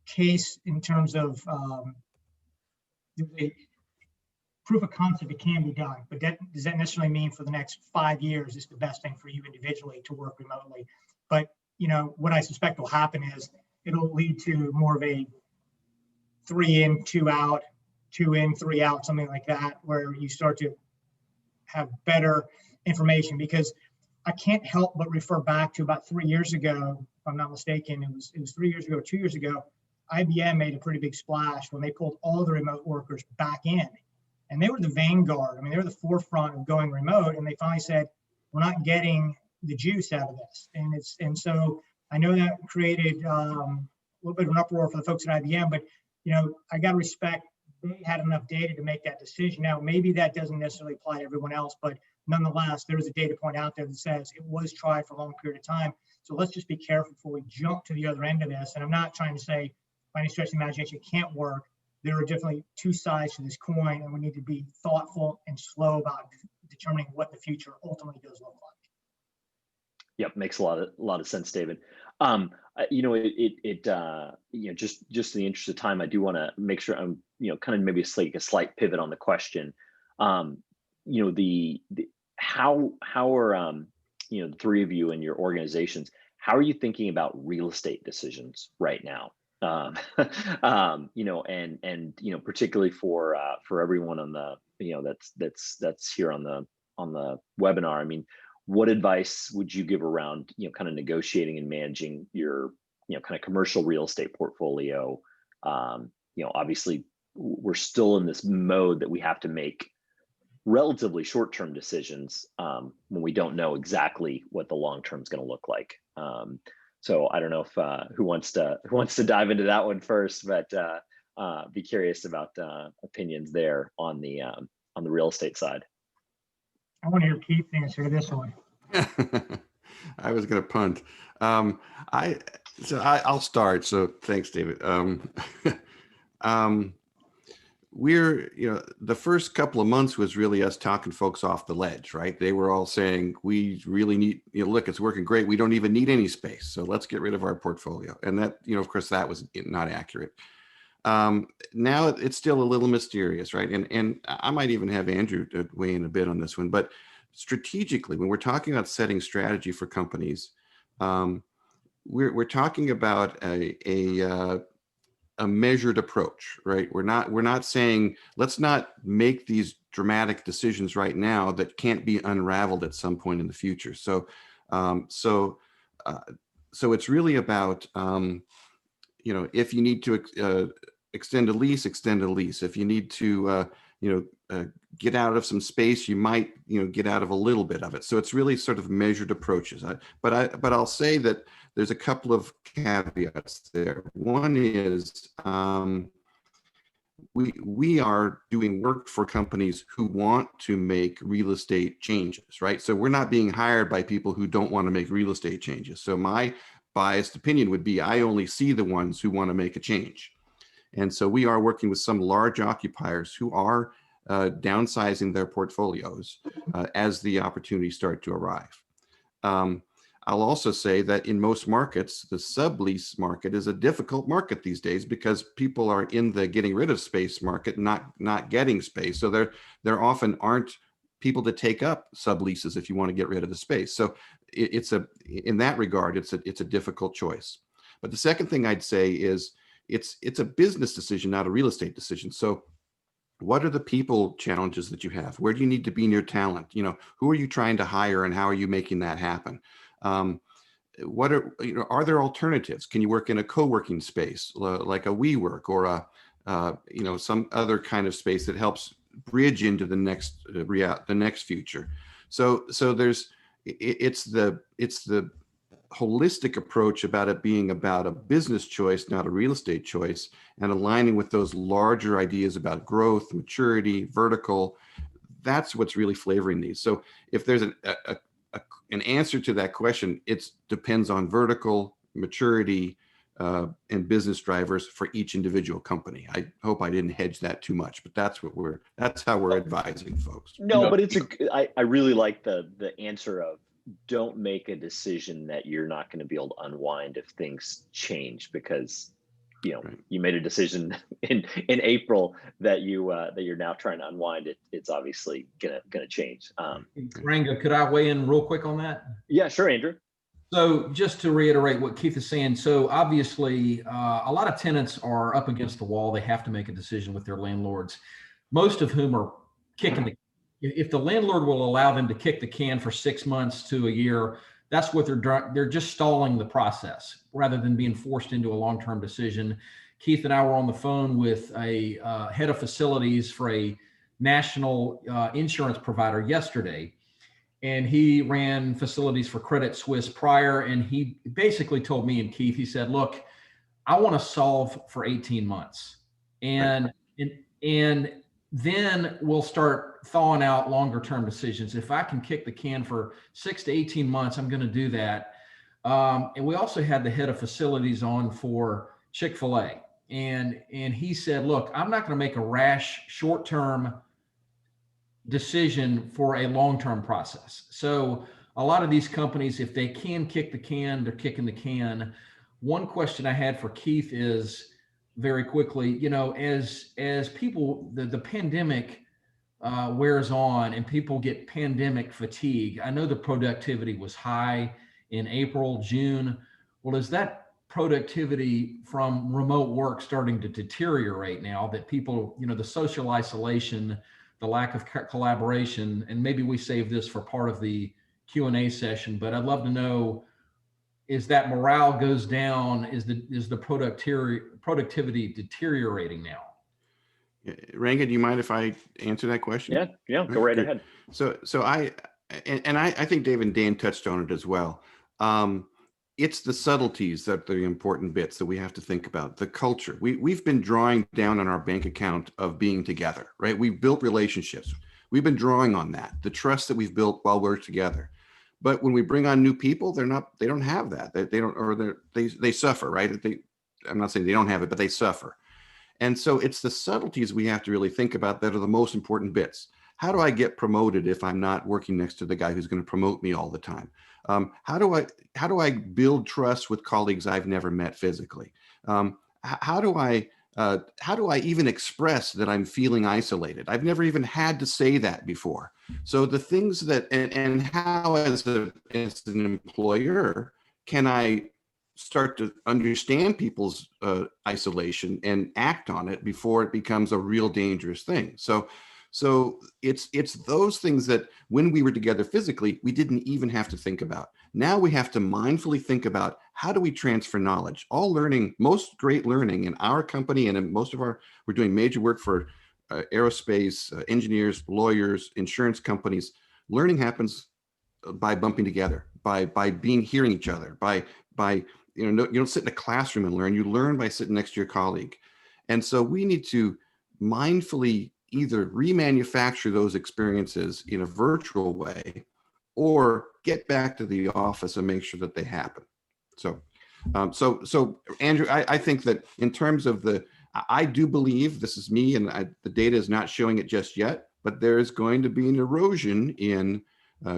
case in terms of a proof of concept, it can be done, but does that necessarily mean for the next 5 years it's the best thing for you individually to work remotely? But what I suspect will happen is it'll lead to more of a 3 in, 2 out, 2 in, 3 out, something like that, where you start to have better information. Because I can't help but refer back to about 3 years ago, if I'm not mistaken, it was 3 years ago, 2 years ago, IBM made a pretty big splash when they pulled all the remote workers back in. And they were the vanguard. I mean, they were the forefront of going remote. And they finally said, we're not getting the juice out of this. And so I know that created a little bit of an uproar for the folks at IBM, but I got to respect they had enough data to make that decision. Now, maybe that doesn't necessarily apply to everyone else, but nonetheless, there's a data point out there that says it was tried for a long period of time. So let's just be careful before we jump to the other end of this. And I'm not trying to say by any stretch of the imagination it can't work. There are definitely two sides to this coin, and we need to be thoughtful and slow about determining what the future ultimately does look like. Yep, makes a lot of sense, David. Just in the interest of time, I do want to make sure I'm, kind of maybe a slight pivot on the question. How are the three of you and your organizations, how are you thinking about real estate decisions right now? Particularly for everyone on the, that's here on the webinar. I mean, what advice would you give around, kind of negotiating and managing your, kind of commercial real estate portfolio? Obviously we're still in this mode that we have to make relatively short-term decisions when we don't know exactly what the long-term is going to look like. So I don't know if who wants to dive into that one first, but be curious about opinions there on the real estate side. I want to hear Keith's answer to this one. I was going to punt. I'll start. So thanks, David. We're, the first couple of months was really us talking folks off the ledge, right? They were all saying, we really need, look, it's working great. We don't even need any space. So let's get rid of our portfolio. And that, of course, that was not accurate. Now it's still a little mysterious, right? And I might even have Andrew weigh in a bit on this one, but strategically, when we're talking about setting strategy for companies, we're talking about a measured approach, right? We're not saying, let's not make these dramatic decisions right now that can't be unraveled at some point in the future. So it's really about, if you need to extend a lease, extend a lease. If you need to, get out of some space, you might, get out of a little bit of it. So it's really sort of measured approaches. But I'll say that there's a couple of caveats there. One is we are doing work for companies who want to make real estate changes, right? So we're not being hired by people who don't want to make real estate changes. So my biased opinion would be I only see the ones who want to make a change. And so we are working with some large occupiers who are downsizing their portfolios as the opportunities start to arrive. I'll also say that in most markets, the sublease market is a difficult market these days because people are in the getting rid of space market, not getting space. So there often aren't people to take up subleases if you want to get rid of the space. So in that regard, it's a difficult choice. But the second thing I'd say is it's a business decision, not a real estate decision. So what are the people challenges that you have? Where do you need to be in your talent? Who are you trying to hire and how are you making that happen? Are there alternatives? Can you work in a co-working space like a WeWork or some other kind of space that helps bridge into the next future? So it's the holistic approach about it being about a business choice, not a real estate choice, and aligning with those larger ideas about growth, maturity, vertical. That's what's really flavoring these. So if there's an answer to that question, it depends on vertical, maturity, and business drivers for each individual company. I hope I didn't hedge that too much, but that's how we're advising folks. No, but I really like the answer of don't make a decision that you're not going to be able to unwind if things change, because you made a decision in April that you're now trying to unwind it. It's obviously gonna change. Ranga, could I weigh in real quick on that? Yeah, sure, Andrew. So just to reiterate what Keith is saying, so obviously a lot of tenants are up against the wall. They have to make a decision with their landlords, most of whom are kicking if the landlord will allow them to kick the can for 6 months to a year, that's what they're just stalling the process rather than being forced into a long-term decision. Keith and I were on the phone with a head of facilities for a national insurance provider yesterday, and he ran facilities for Credit Suisse prior. And he basically told me and Keith, he said, look, I want to solve for 18 months. And then we'll start thawing out longer term decisions. If I can kick the can for 6 to 18 months, I'm going to do that. And we also had the head of facilities on for Chick-fil-A. And he said, look, I'm not going to make a rash short-term decision for a long-term process. So a lot of these companies, if they can kick the can, they're kicking the can. One question I had for Keith is, very quickly, as people, the pandemic wears on and people get pandemic fatigue. I know the productivity was high in April, June. Well, is that productivity from remote work starting to deteriorate now that people, the social isolation, the lack of collaboration, and maybe we save this for part of the Q&A session, but I'd love to know, is that morale goes down? Is the productivity deteriorating now? Ranga, do you mind if I answer that question? Yeah, go right ahead. So I think Dave and Dan touched on it as well. It's the subtleties that are the important bits that we have to think about. The culture. We've been drawing down on our bank account of being together, right? We've built relationships. We've been drawing on that, the trust that we've built while we're together. But when we bring on new people, they don't have that. They suffer, right? I'm not saying they don't have it, but they suffer. And so it's the subtleties we have to really think about that are the most important bits. How do I get promoted if I'm not working next to the guy who's going to promote me all the time? How do I build trust with colleagues I've never met physically? How do I even express that I'm feeling isolated? I've never even had to say that before. So the things that, and how as an employer, can I start to understand people's isolation and act on it before it becomes a real dangerous thing? So it's those things that when we were together physically, we didn't even have to think about. Now we have to mindfully think about, how do we transfer knowledge? All learning, most great learning in our company and in most of we're doing major work for aerospace, engineers, lawyers, insurance companies. Learning happens by bumping together, by hearing each other, by you don't sit in a classroom and learn. You learn by sitting next to your colleague. And so we need to mindfully either remanufacture those experiences in a virtual way or get back to the office and make sure that they happen. So Andrew, I think that in terms of I do believe, this is me, and the data is not showing it just yet, but there is going to be an erosion in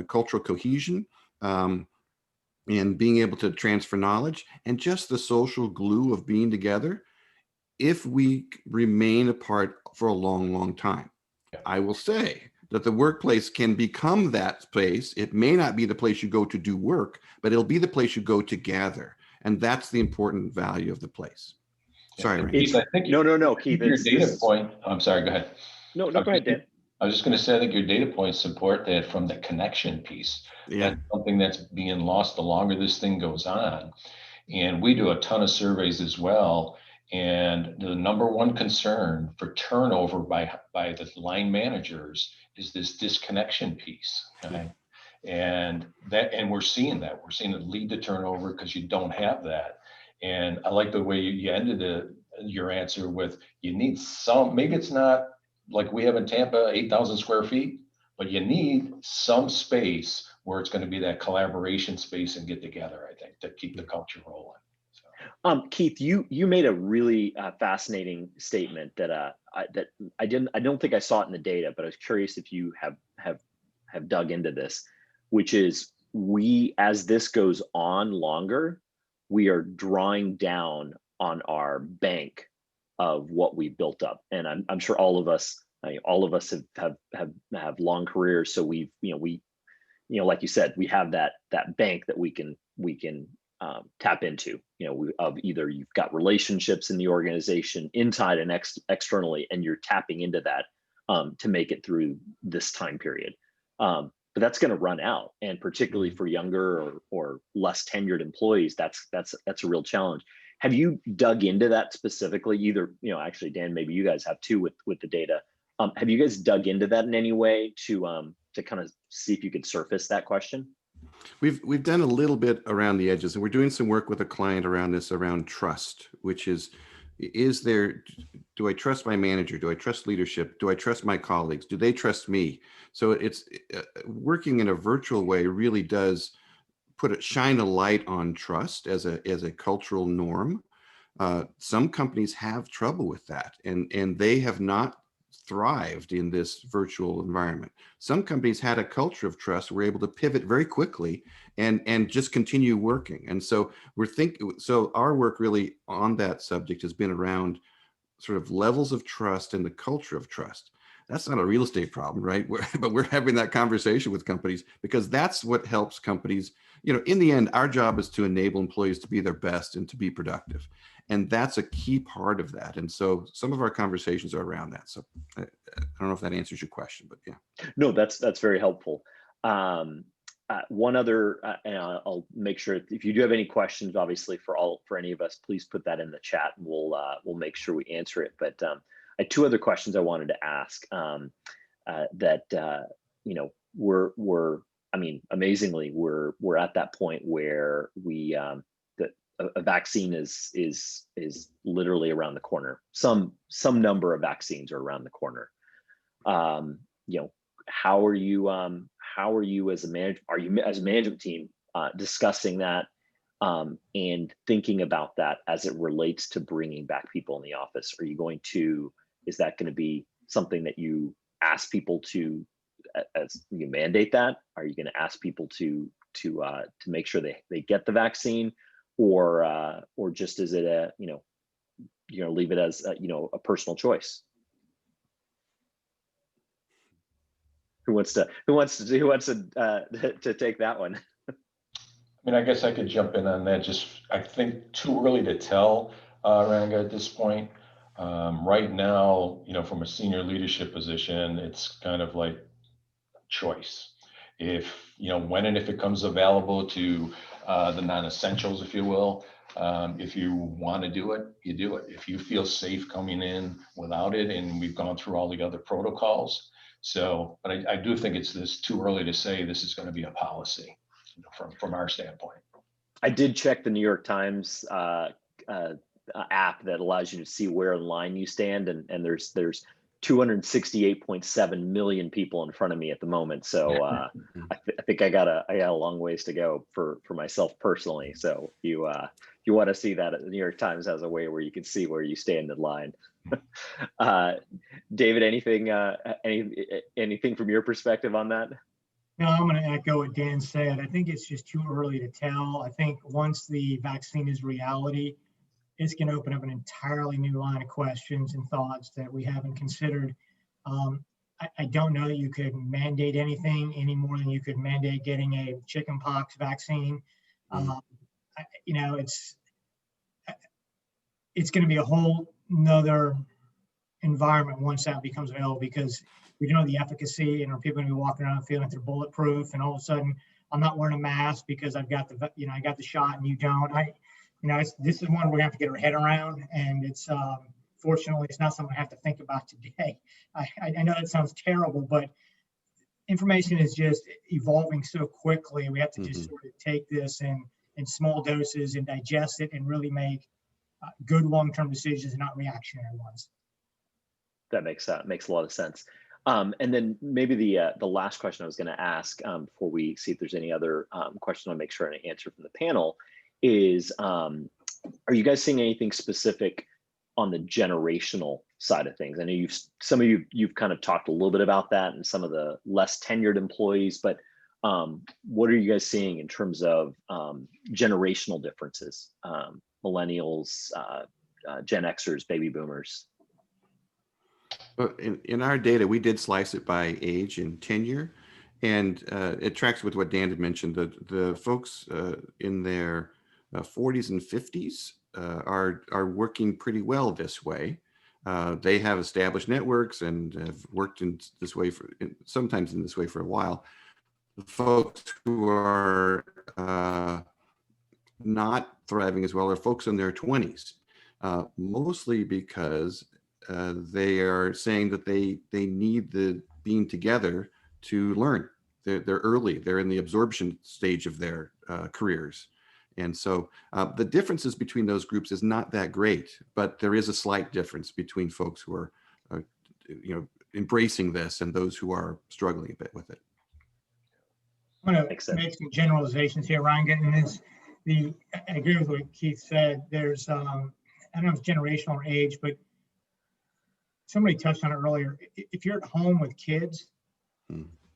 cultural cohesion. and being able to transfer knowledge and just the social glue of being together if we remain apart for a long, long time. I will say that the workplace can become that place. It may not be the place you go to do work, but it'll be the place you go to gather. And that's the important value of the place. Sorry, Randy. Keith, I think No, Keith. your data point. I'm sorry. Go ahead. No, go ahead, Dan. I was just going to say, I think your data points support that from the connection piece. Yeah. That's something that's being lost the longer this thing goes on. And we do a ton of surveys as well. And the number one concern for turnover by the line managers is this disconnection piece. Okay? And we're seeing that. We're seeing it lead to turnover because you don't have that. And I like the way you ended your answer with, you need some, maybe it's not like we have in Tampa, 8,000 square feet, but you need some space where it's going to be that collaboration space and get together, I think, to keep the culture rolling. So. Keith, you made a really fascinating statement that I don't think I saw it in the data, but I was curious if you have dug into this, which is as this goes on longer, we are drawing down on our bank of what we built up. And I'm sure all of us have long careers. So we like you said, we have that bank that we can tap into, of either you've got relationships in the organization inside and externally, and you're tapping into that to make it through this time period. But that's going to run out. And particularly for younger or less tenured employees, that's a real challenge. Have you dug into that specifically? Either, actually, Dan, maybe you guys have too with the data. Have you guys dug into that in any way to kind of see if you could surface that question? We've done a little bit around the edges, and we're doing some work with a client around this, around trust, which is do I trust my manager? Do I trust leadership? Do I trust my colleagues? Do they trust me? So it's working in a virtual way really does shine a light on trust as a cultural norm. Some companies have trouble with that, and they have not thrived in this virtual environment. Some companies had a culture of trust, were able to pivot very quickly and just continue working. And so so our work really on that subject has been around sort of levels of trust and the culture of trust. That's not a real estate problem, right? But we're having that conversation with companies because that's what helps companies. In the end, our job is to enable employees to be their best and to be productive. And that's a key part of that. And so some of our conversations are around that. So I don't know if that answers your question, but yeah. No, that's very helpful. One other, and I'll make sure if you do have any questions, obviously for any of us, please put that in the chat and we'll make sure we answer it. But I had two other questions I wanted to ask amazingly, we're at that point where a vaccine is literally around the corner. Some number of vaccines are around the corner. How are you as a management team discussing that and thinking about that as it relates to bringing back people in the office? Is that going to be something that you ask people to, as you mandate that? Are you going to ask people to make sure they get the vaccine, or just is it leave it as a personal choice? Who wants to take that one? I mean, I guess I could jump in on that. I think too early to tell, Ranga, at this point. Right now, from a senior leadership position, it's kind of like choice. When and if it comes available to the non-essentials, if you will, if you want to do it, you do it. If you feel safe coming in without it, and we've gone through all the other protocols. So, but I do think it's too early to say this is going to be a policy from our standpoint. I did check the New York Times app that allows you to see where in line you stand, and there's 268.7 million people in front of me at the moment. So I think I got a long ways to go for myself personally. So you want to see that, the New York Times has a way where you can see where you stand in line. David, anything from your perspective on that? No, I'm going to echo what Dan said. I think it's just too early to tell. I think once the vaccine is reality, it's going to open up an entirely new line of questions and thoughts that we haven't considered. I don't know that you could mandate anything any more than you could mandate getting a chickenpox vaccine. You know, it's going to be a whole nother environment once that becomes available, because we don't know the efficacy, and are people going to be walking around feeling like they're bulletproof, and all of a sudden I'm not wearing a mask because I've got the, I got the shot and you don't. This is one we're going to have to get our head around, and it's fortunately it's not something I have to think about today. I know that sounds terrible, but information is just evolving so quickly. We have to just sort of take this in small doses and digest it and really make good long-term decisions and not reactionary ones. That makes a lot of sense. And then maybe the last question I was going to ask before we see if there's any other question I'll make sure I answer from the panel is, are you guys seeing anything specific on the generational side of things? I know some of you've kind of talked a little bit about that and some of the less tenured employees, but what are you guys seeing in terms of generational differences? Millennials, Gen Xers, baby boomers? Well, in our data, we did slice it by age and tenure, and it tracks with what Dan had mentioned. The folks in their 40s and 50s are working pretty well this way. They have established networks and have worked in this way sometimes in this way for a while. The folks who are not thriving as well are folks in their 20s, mostly because they are saying that they need the being together to learn. They're early. They're in the absorption stage of their careers. And so the differences between those groups is not that great, but there is a slight difference between folks who are, embracing this and those who are struggling a bit with it. I'm going to make some generalizations here, Ryan. I agree with what Keith said. There's, I don't know if it's generational or age, but somebody touched on it earlier. If you're at home with kids,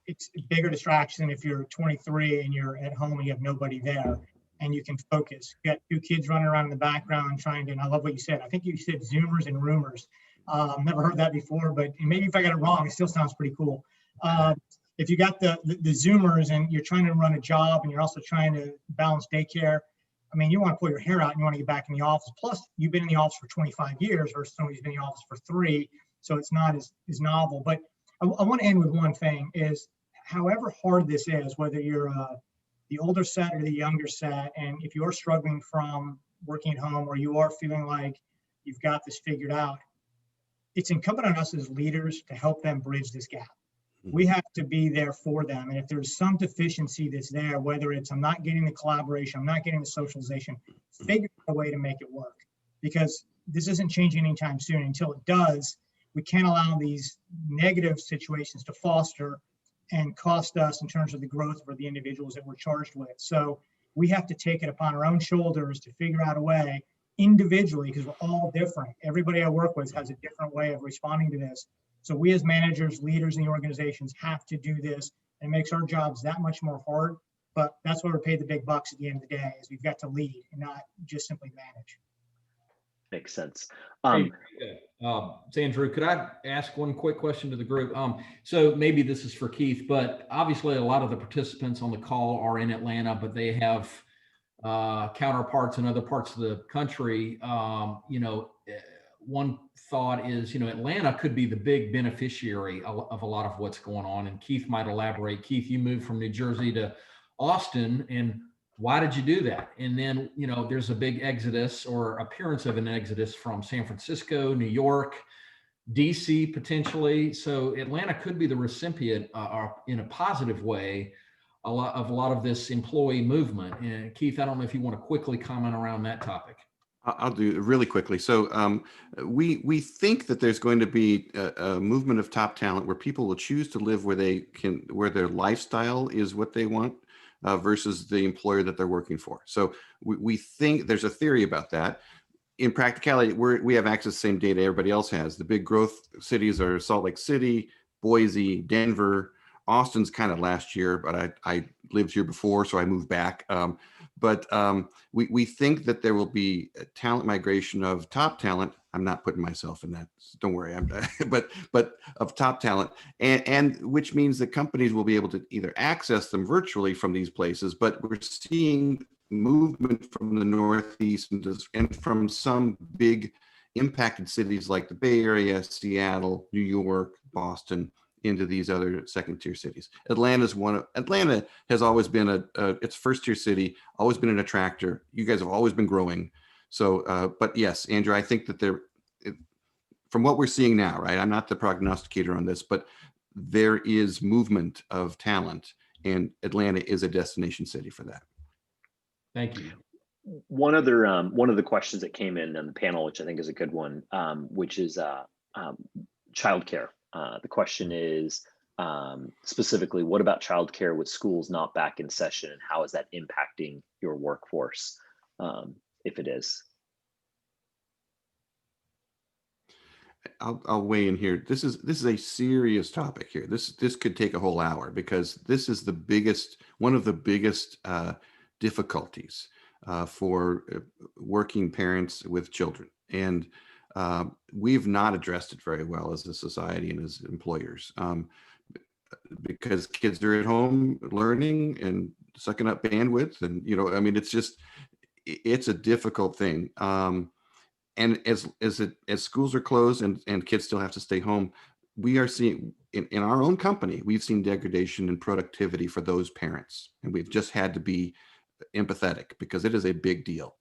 it's a bigger distraction if you're 23 and you're at home and you have nobody there and you can focus. You got two kids running around in the background trying to, and I love what you said. I think you said Zoomers and roomers. Never heard that before, but maybe if I got it wrong, it still sounds pretty cool. If you got the Zoomers and you're trying to run a job and you're also trying to balance daycare, I mean, you want to pull your hair out and you want to get back in the office. Plus, you've been in the office for 25 years versus somebody who's been in the office for 3. So it's not as novel. But I want to end with one thing is, however hard this is, whether you're the older set or the younger set, and if you're struggling from working at home or you are feeling like you've got this figured out, it's incumbent on us as leaders to help them bridge this gap. We have to be there for them. And if there's some deficiency that's there, whether it's I'm not getting the collaboration, I'm not getting the socialization, figure out a way to make it work. Because this isn't changing anytime soon. Until it does, we can't allow these negative situations to foster and cost us in terms of the growth for the individuals that we're charged with. So we have to take it upon our own shoulders to figure out a way individually, because we're all different. Everybody I work with has a different way of responding to this. So we as managers, leaders in the organizations have to do this, and it makes our jobs that much more hard. But that's why we're paid the big bucks at the end of the day, is we've got to lead and not just simply manage. Makes sense. It's Andrew. Could I ask one quick question to the group? So maybe this is for Keith, but obviously a lot of the participants on the call are in Atlanta, but they have counterparts in other parts of the country. One thought is, Atlanta could be the big beneficiary of a lot of what's going on. And Keith might elaborate. Keith, you moved from New Jersey to Austin, and why did you do that? And then, there's a big exodus or appearance of an exodus from San Francisco, New York, DC potentially. So Atlanta could be the recipient in a positive way a lot of this employee movement. And Keith, I don't know if you want to quickly comment around that topic. I'll do it really quickly. So we think that there's going to be a movement of top talent where people will choose to live where their lifestyle is what they want versus the employer that they're working for. So we think there's a theory about that. In practicality, we have access to the same data everybody else has. The big growth cities are Salt Lake City, Boise, Denver, Austin's kind of last year, but I lived here before, so I moved back. We think that there will be a talent migration of top talent. I'm not putting myself in that. So don't worry. But of top talent, and which means that companies will be able to either access them virtually from these places, but we're seeing movement from the Northeast and from some big impacted cities like the Bay Area, Seattle, New York, Boston, into these other second tier cities. Atlanta has always been it's first tier city, always been an attractor. You guys have always been growing. So, but yes, Andrew, I think that from what we're seeing now, right? I'm not the prognosticator on this, but there is movement of talent, and Atlanta is a destination city for that. Thank you. One of the questions that came in on the panel, which I think is a good one, which is childcare. The question is specifically, what about childcare with schools not back in session, and how is that impacting your workforce, if it is? I'll weigh in here. This is a serious topic here. This could take a whole hour, because this is one of the biggest difficulties for working parents with children, and we've not addressed it very well as a society and as employers, because kids are at home learning and sucking up bandwidth, and I mean, it's a difficult thing. And as schools are closed and kids still have to stay home, we are seeing in our own company, we've seen degradation in productivity for those parents, and we've just had to be empathetic because it is a big deal.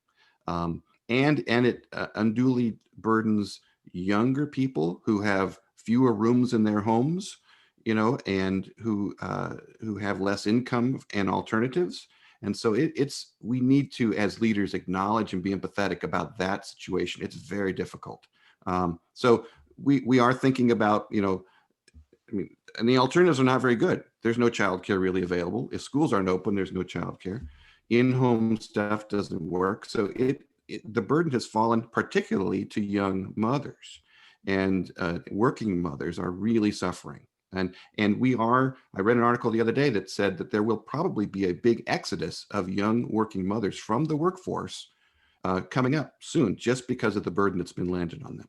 And it unduly burdens younger people who have fewer rooms in their homes, and who have less income and alternatives. And so we need to, as leaders, acknowledge and be empathetic about that situation. It's very difficult. So we are thinking about, and the alternatives are not very good. There's no childcare really available. If schools aren't open, there's no childcare. In-home stuff doesn't work. So the burden has fallen particularly to young mothers, and working mothers are really suffering. And I read an article the other day that said that there will probably be a big exodus of young working mothers from the workforce coming up soon, just because of the burden that's been landed on them.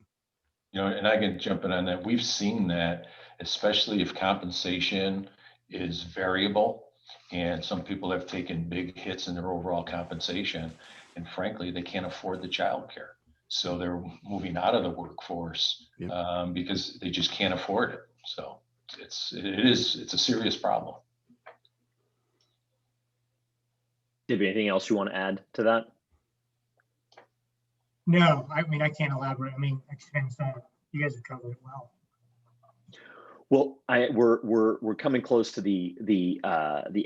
And I can jump in on that. We've seen that, especially if compensation is variable, and some people have taken big hits in their overall compensation, and frankly, they can't afford the childcare. So they're moving out of the workforce because they just can't afford it. So it's a serious problem. Did anything else you want to add to that? No, I mean, I can't elaborate. I mean, you guys have covered it well. Well, we're coming close to the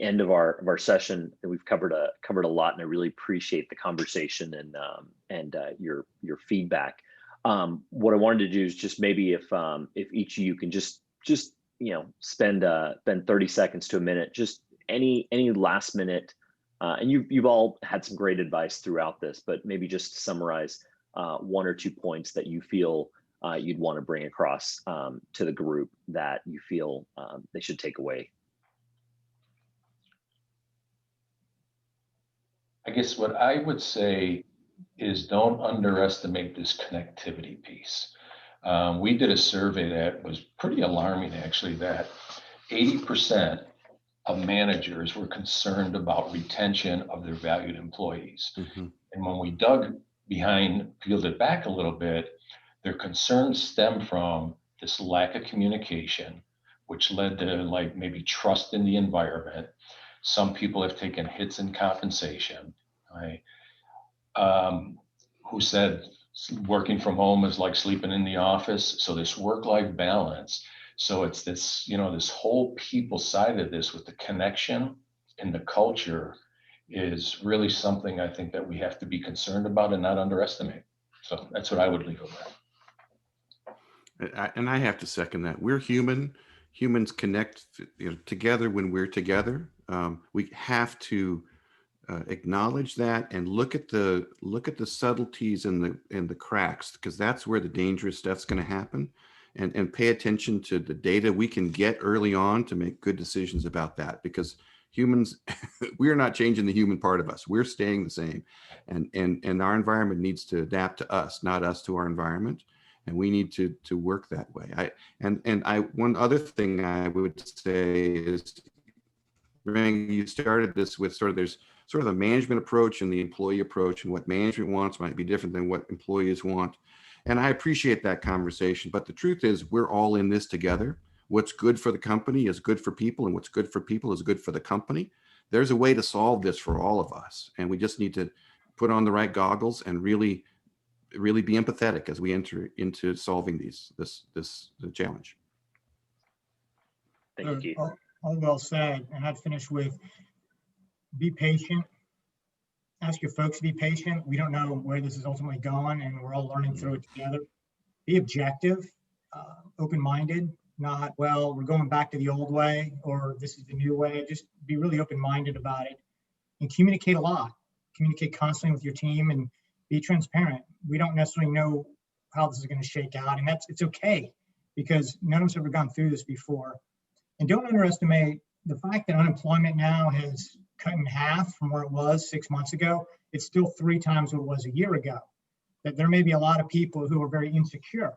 end of our session, and we've covered a lot, and I really appreciate the conversation and your feedback. What I wanted to do is just maybe if each of you can just spend 30 seconds to a minute, just any last minute, and you've all had some great advice throughout this, but maybe just to summarize one or two points that you feel you'd want to bring across to the group that you feel they should take away. I guess what I would say is don't underestimate this connectivity piece. We did a survey that was pretty alarming, actually, that 80% of managers were concerned about retention of their valued employees. Mm-hmm. And when we peeled it back a little bit, their concerns stem from this lack of communication, which led to maybe trust in the environment. Some people have taken hits in compensation, right? Who said working from home is like sleeping in the office. So this work-life balance. So it's this, this whole people side of this with the connection and the culture is really something I think that we have to be concerned about and not underestimate. So that's what I would leave it with. And I have to second that. We're human. Humans connect together when we're together. We have to acknowledge that and look at the subtleties and the cracks, because that's where the dangerous stuff's going to happen. and pay attention to the data we can get early on to make good decisions about that, because humans, we are not changing the human part of us. We're staying the same. And our environment needs to adapt to us, not us to our environment. And we need to work that way. One other thing I would say is, you started this with there's sort of the management approach and the employee approach, and what management wants might be different than what employees want. And I appreciate that conversation, but the truth is we're all in this together. What's good for the company is good for people, and what's good for people is good for the company. There's a way to solve this for all of us. And we just need to put on the right goggles and really be empathetic as we enter into solving this challenge. Thank you, Keith. All well said. And I'd finish with, be patient. Ask your folks to be patient. We don't know where this is ultimately going, and we're all learning through it together. Be objective, open-minded, not, well, we're going back to the old way or this is the new way. Just be really open-minded about it and communicate a lot. Communicate constantly with your team and be transparent. We don't necessarily know how this is going to shake out, and it's okay, because none of us have ever gone through this before. And don't underestimate the fact that unemployment now has cut in half from where it was 6 months ago. It's still 3 times what it was a year ago. That there may be a lot of people who are very insecure.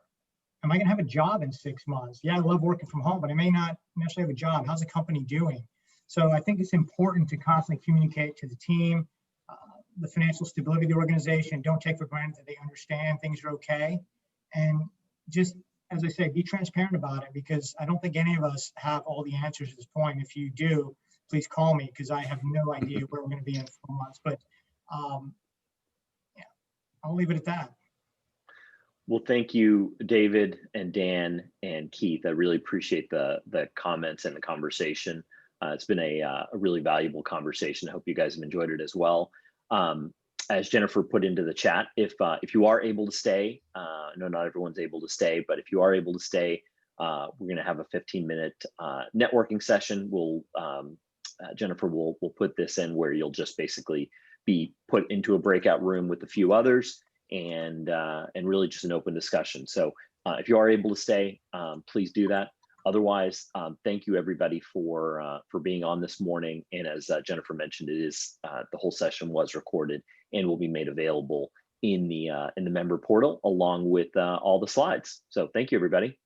Am I going to have a job in 6 months? Yeah, I love working from home, but I may not necessarily have a job. How's the company doing? So I think it's important to constantly communicate to the team, the financial stability of the organization. Don't take for granted that they understand things are okay. And just, as I say, be transparent about it, because I don't think any of us have all the answers at this point. If you do, please call me, because I have no idea where we're going to be in 4 months. But yeah, I'll leave it at that. Well, thank you, David and Dan and Keith. I really appreciate the comments and the conversation. It's been a really valuable conversation. I hope you guys have enjoyed it as well. As Jennifer put into the chat, if you are able to stay, I know not everyone's able to stay, but if you are able to stay, we're going to have a 15-minute networking session. Jennifer will put this in where you'll just basically be put into a breakout room with a few others, and really just an open discussion. So if you are able to stay, please do that. Otherwise, thank you everybody for being on this morning. And as Jennifer mentioned, it is the whole session was recorded and will be made available in the member portal along with all the slides. So thank you, everybody.